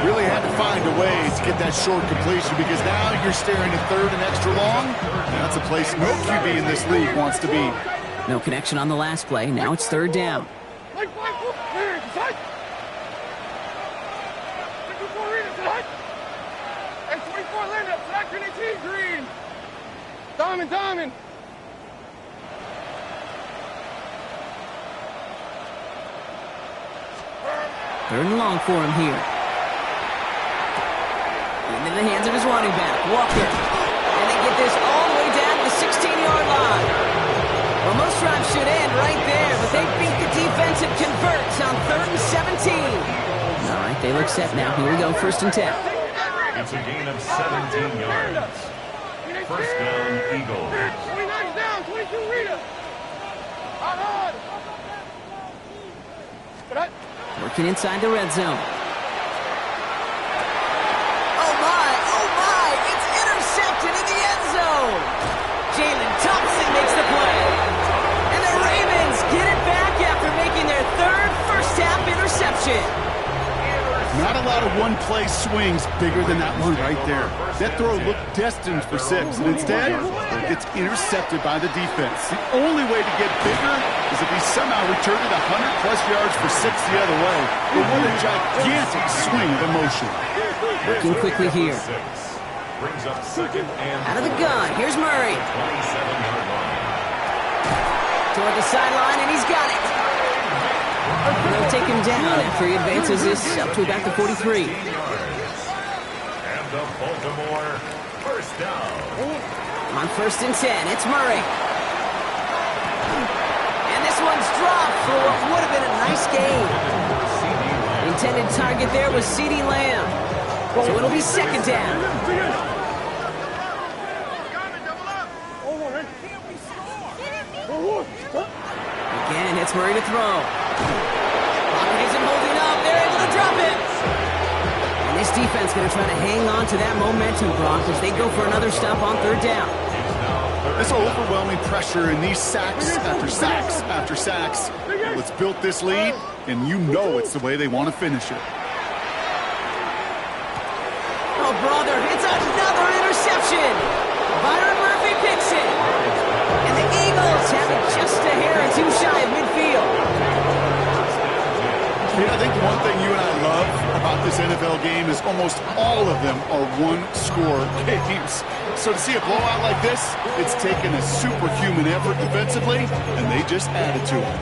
Really had to find a way to get that short completion, because now you're staring at 3rd and extra long. That's a place no QB in this league wants to be. No connection on the last play. Now it's 3rd down. Diamond. 3rd and long for him here. Into the hands of his running back, Walker. And they get this all the way down to the 16-yard line. Well, most drives should end right there, but they beat the defense and converts on 3rd and 17. All right, they look set now. Here we go, 1st and 10. It's a gain of 17 yards. First down, Eagles. 29 down, 22 Rita. Hard. Working inside the red zone. Oh my, it's intercepted in the end zone. Jalen Thompson makes the play. And the Ravens get it back after making their 3rd first-half interception. Not a lot of one-play swings bigger than that one right there. That throw looked destined for 6, and instead, it gets intercepted by the defense. The only way to get bigger is if he somehow returned it 100-plus yards for 6 the other way. But what a gigantic swing of emotion. Working quickly here. Brings up 2nd and Out of the gun, here's Murray. 27-yard line. Toward the sideline, and he's got it. They'll take him down after he advances this up to about the 43. And the Baltimore first down. On 1st and 10, it's Murray. And this one's dropped for what would have been a nice gain. Intended target there was CeeDee Lamb. So it'll be 2nd down. Again, it's Murray to throw. Pocket isn't holding up. They're able to drop it. And this defense going to try to hang on to that momentum, Brock, as they go for another stop on 3rd down. This overwhelming pressure and these sacks after sacks after sacks. Well, it's built this lead, and you know it's the way they want to finish it. Oh, brother, it's another interception. Byron Murphy picks it. And the Eagles have it just a hair or 2 shy of midfield. I think one thing you and I love about this NFL game is almost all of them are one-score games. So to see a blowout like this, it's taken a superhuman effort defensively, and they just added to it.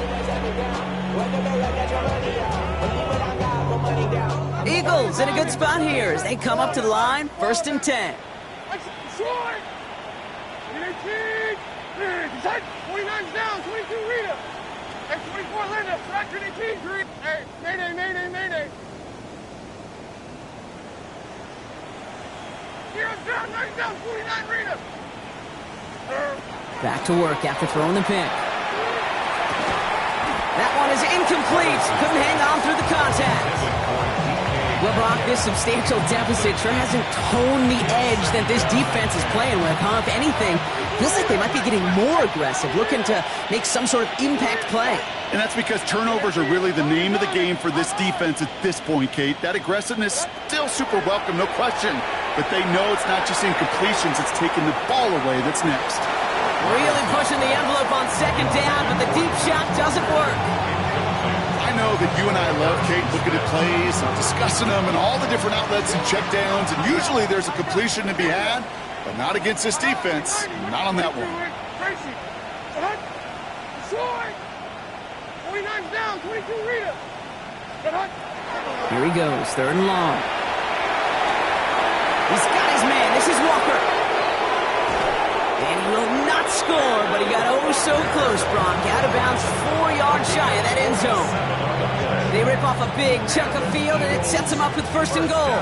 Eagles in a good spot here as they come up to the line, 1st and 10. Short! 18! 29's down, 22 Rita! Hey, 24 Linda, fractured 18, Green! Hey, mayday, mayday, mayday! Hero's down, 9's down, 49 Rita! Back to work after throwing the pick. That one is incomplete. Couldn't hang on through the contact. Well, Brock, this substantial deficit sure hasn't toned the edge that this defense is playing with, huh? If anything, feels like they might be getting more aggressive, looking to make some sort of impact play. And that's because turnovers are really the name of the game for this defense at this point, Kate. That aggressiveness still super welcome, no question. But they know it's not just incompletions, it's taking the ball away that's next. Really pushing the envelope on 2nd down, but the deep shot doesn't work. I know that you and I love, Kate, looking at plays and discussing them and all the different outlets and checkdowns, and usually there's a completion to be had, but not against this defense. Not on that one. Tracy! Short! 49's down, 22 Rita! Here he goes, 3rd and long. He's got his man. This is Walker. And he will not score, but he got oh so close, Brock. Out of bounds, 4 yards shy of that end zone. They rip off a big chunk of field, and it sets him up with 1st and goal.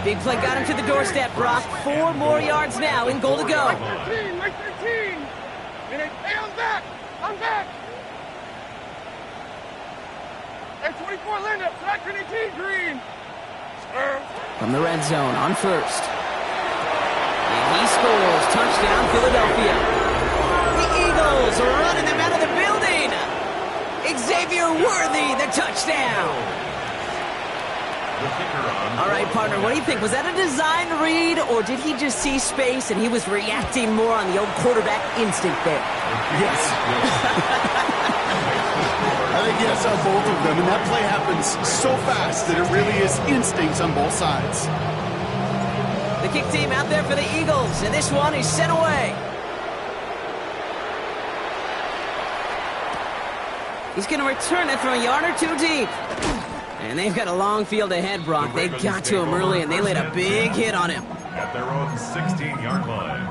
Big play got him to the doorstep, Brock. 4 more yards now in goal to go. Mike 13, Mike 13! Hey, I'm back! I'm back! Hey, 24 Linda, fractured 18, Green! From the red zone on 1st. And he scores. Touchdown, Philadelphia. The Eagles are running them out of the building. Xavier Worthy, the touchdown. All right, partner, what do you think? Was that a design read, or did he just see space and he was reacting more on the old quarterback instinct there? Yes. I think yes on both of them, and that play happens so fast that it really is instincts on both sides. The kick team out there for the Eagles, and this one is sent away. He's going to return it from a yard or 2 deep. And they've got a long field ahead, Brock. They got to him early, and they laid a big hit on him. At their own 16-yard line.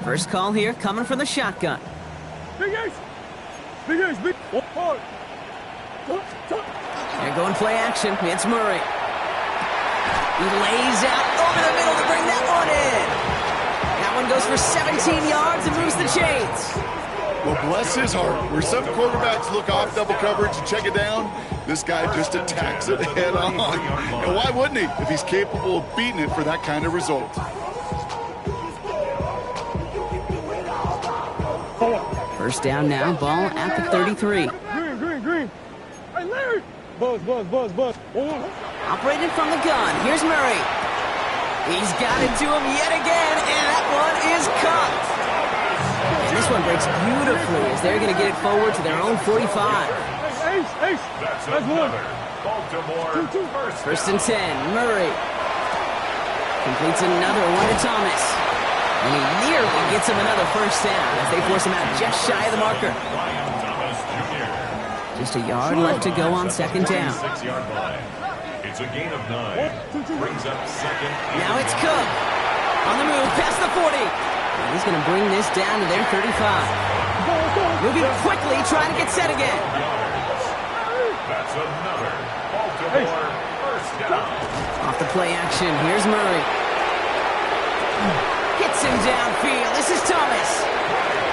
First call here coming from the shotgun. Big Ace! Big Ace, big... They're going play action. It's Murray. He lays out over the middle to bring that one in. That one goes for 17 yards and moves the chains. Well, bless his heart. Where some quarterbacks look off double coverage and check it down, this guy just attacks it head on. And why wouldn't he if he's capable of beating it for that kind of result? First down now, ball at the 33. Green. Hey, Larry! Buzz. Operated from the gun. Here's Murray. He's got it to him yet again, and that one is caught. And this one breaks beautifully as they're going to get it forward to their own 45. Ace! That's another Baltimore First and 10, Murray. Completes another one to Thomas. And he nearly gets him another first down as they force him out just shy of the marker. Just a yard left to go on 2nd down. 6-yard line. It's a gain of 9. Brings up 2nd. Now it's Cook. On the move, past the 40. And he's going to bring this down to their 35. Moving quickly, trying to get set again. That's another Baltimore first down. Off the play action, here's Murray. Hits him downfield. This is Thomas.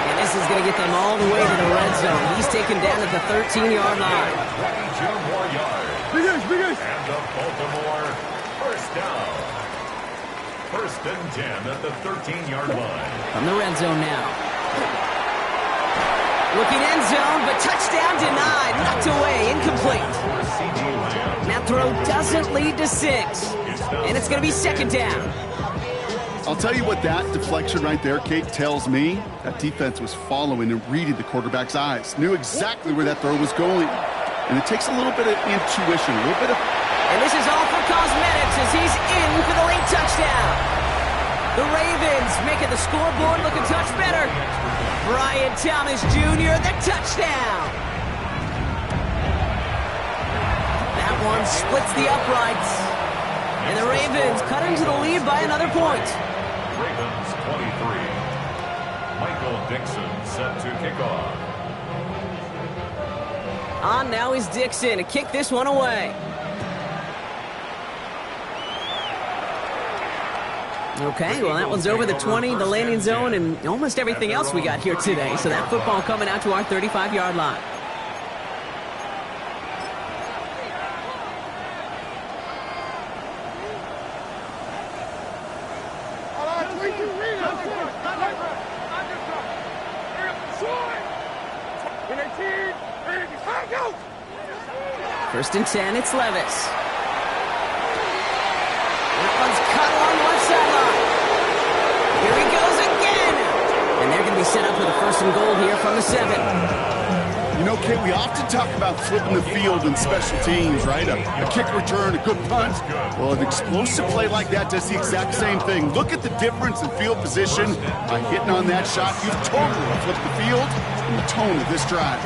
And this is going to get them all the way to the red zone. He's taken down at the 13-yard line. 22 more yards. Big Ace! And the Baltimore first down. 1st and 10 at the 13-yard line. From the red zone now. Looking end zone, but touchdown denied. Knocked away, incomplete. That throw doesn't lead to 6. And it's going to be 2nd down. I'll tell you what that deflection right there, Kate, tells me. That defense was following and reading the quarterback's eyes. Knew exactly where that throw was going. And it takes a little bit of intuition, a little bit of... And this is all for cosmetics as he's in for the late touchdown. The Ravens making the scoreboard look a touch better. Brian Thomas Jr., the touchdown. That one splits the uprights. And the Ravens cut into the lead by another point. Ravens 23. Michael Dixon set to kick off. On now is Dixon to kick this one away. Okay, well, that one's over the 20, the landing zone, and almost everything else we got here today. So that football coming out to our 35-yard line. First and 10, it's Levis. That one's cut along the left sideline. Here he goes again. And they're going to be set up for the first and goal here from the 7. You know, Kate, we often talk about flipping the field in special teams, right? A kick return, a good punt. Well, an explosive play like that does the exact same thing. Look at the difference in field position by hitting on that shot. You've totally flipped the field and the tone of this drive.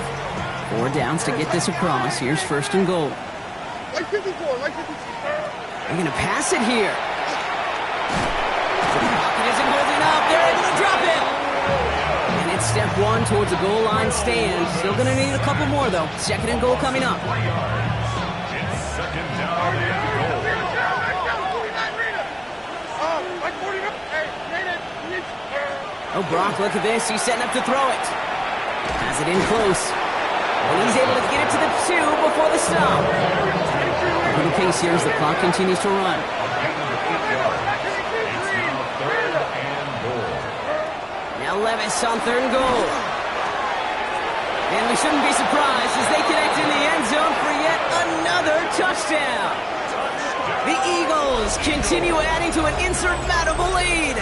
4 downs to get this across. Here's first and goal. Like 54, like 54. They're going to pass it here. Pocket isn't holding up. They're able to drop it. And it's step 1 towards the goal line stand. Still going to need a couple more, though. Second and goal coming up. It's second down and goal. Oh, Brock, look at this. He's setting up to throw it. Has it in close. And he's able to get it to the 2 before the stop. A little pace here as the clock continues to run. Now Levis on third and goal. And we shouldn't be surprised as they connect in the end zone for yet another touchdown. The Eagles continue adding to an insurmountable lead.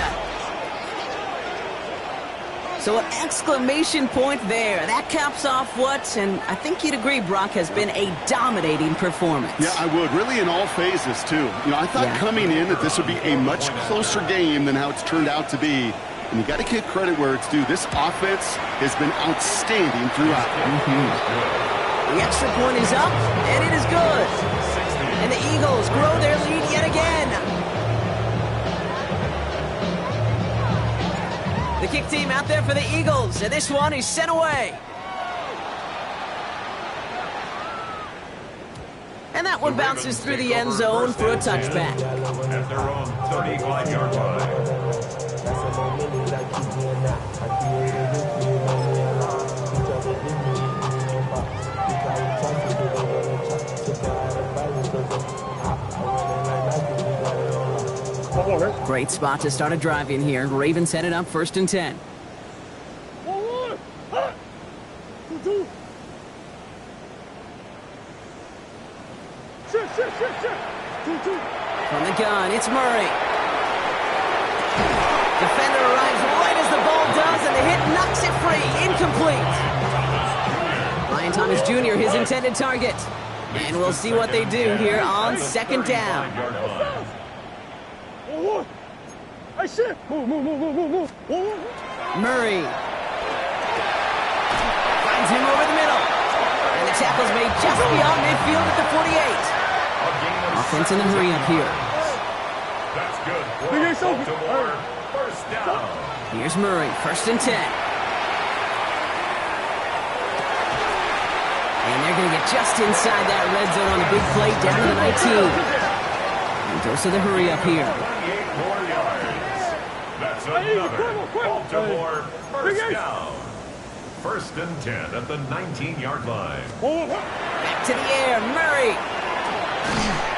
So an exclamation point there. That caps off what, and I think you'd agree, Brock, has been a dominating performance. Yeah, I would. Really in all phases, too. You know, I thought coming in that this would be a much closer game than how it's turned out to be. And you got to give credit where it's due. This offense has been outstanding throughout. The extra point is up, and it is good. And the Eagles grow their lead yet again. The kick team out there for the Eagles, and this one is sent away. And that one bounces through the end zone for a touchback. At their own 35-yard line. Great spot to start a drive in here. Ravens headed up first and 10. From the gun, it's Murray. Defender arrives right as the ball does, and the hit knocks it free. Incomplete. Brian Thomas Jr., his intended target. And we'll see what they do here on second down. Murray finds him over the middle. And the tackle's made just beyond midfield at the 48. Offense in the hurry up here. That's good for Baltimore. First down. Here's Murray, first and 10. And they're going to get just inside that red zone on the big play down to the 19. And goes to the hurry up here. 28 more yards. That's another Baltimore first down. First and 10 at the 19-yard line. Back to the air, Murray.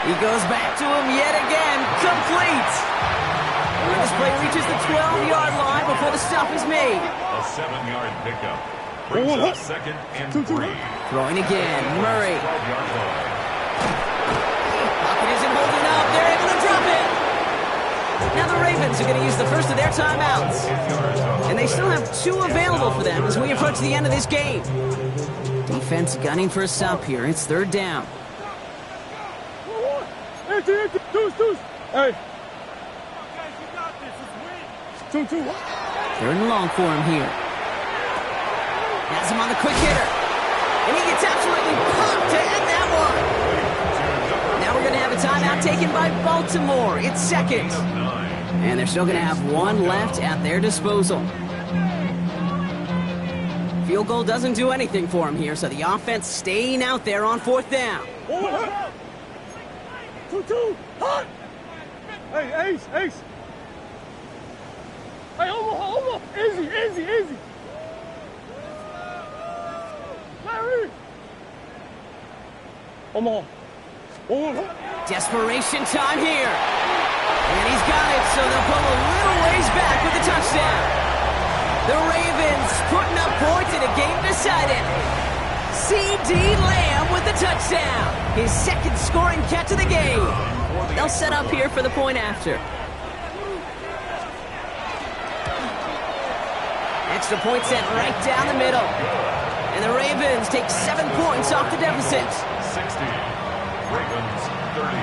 He goes back to him yet again, complete. And this play reaches the 12-yard line before the stop is made. A 7-yard pickup. Brings up second and 3. Throwing again, Murray. 12-yard line. Pocket isn't holding up. They're able to drop it. Now the Ravens are going to use the first of their timeouts. And they still have 2 available for them as we approach the end of this game. Defense gunning for a stop here. It's third down. Hey. 2-2. Third and long for him here. Has him on the quick hitter. And he gets absolutely popped to end that one. Now we're going to have a timeout taken by Baltimore. It's second. And they're still going to have one left at their disposal. Field goal doesn't do anything for him here, so the offense staying out there on fourth down. 2-2. Hot. Hey, Ace. Hey, almost. Easy. Larry. Almost. Desperation time here. And he's got it, so they'll pull a little ways back with the touchdown. The Ravens putting up points in a game decided. C.D. Lamb with the touchdown. His second scoring catch of the game. They'll set up here for the point after. Extra point set right down the middle. And the Ravens take 7 points off the deficit. 60. Ravens 30.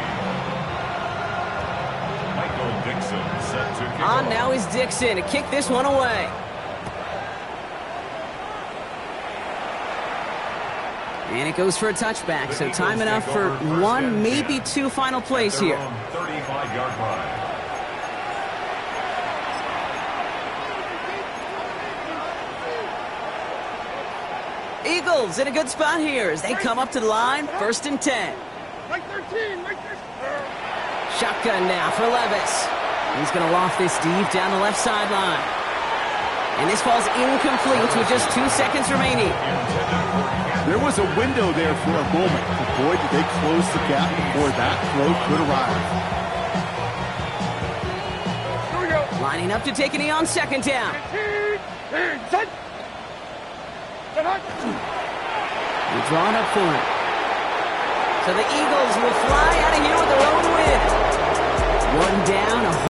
Michael Dixon set to kick On off. now is Dixon to kick this one away. And it goes for a touchback, so time enough for one, maybe two final plays here. 35-yard line. Eagles in a good spot here as they come up to the line, 1st and 10. Mike 13. Shotgun now for Levis. He's going to loft this deep down the left sideline. And this falls incomplete with just 2 seconds remaining. There was a window there for a moment, but boy, did they close the gap before that throw could arrive. Here we go. Lining up to take a knee on 2nd down. Set. They're drawn up for it. So the Eagles will fly out of here with their own win. One down, a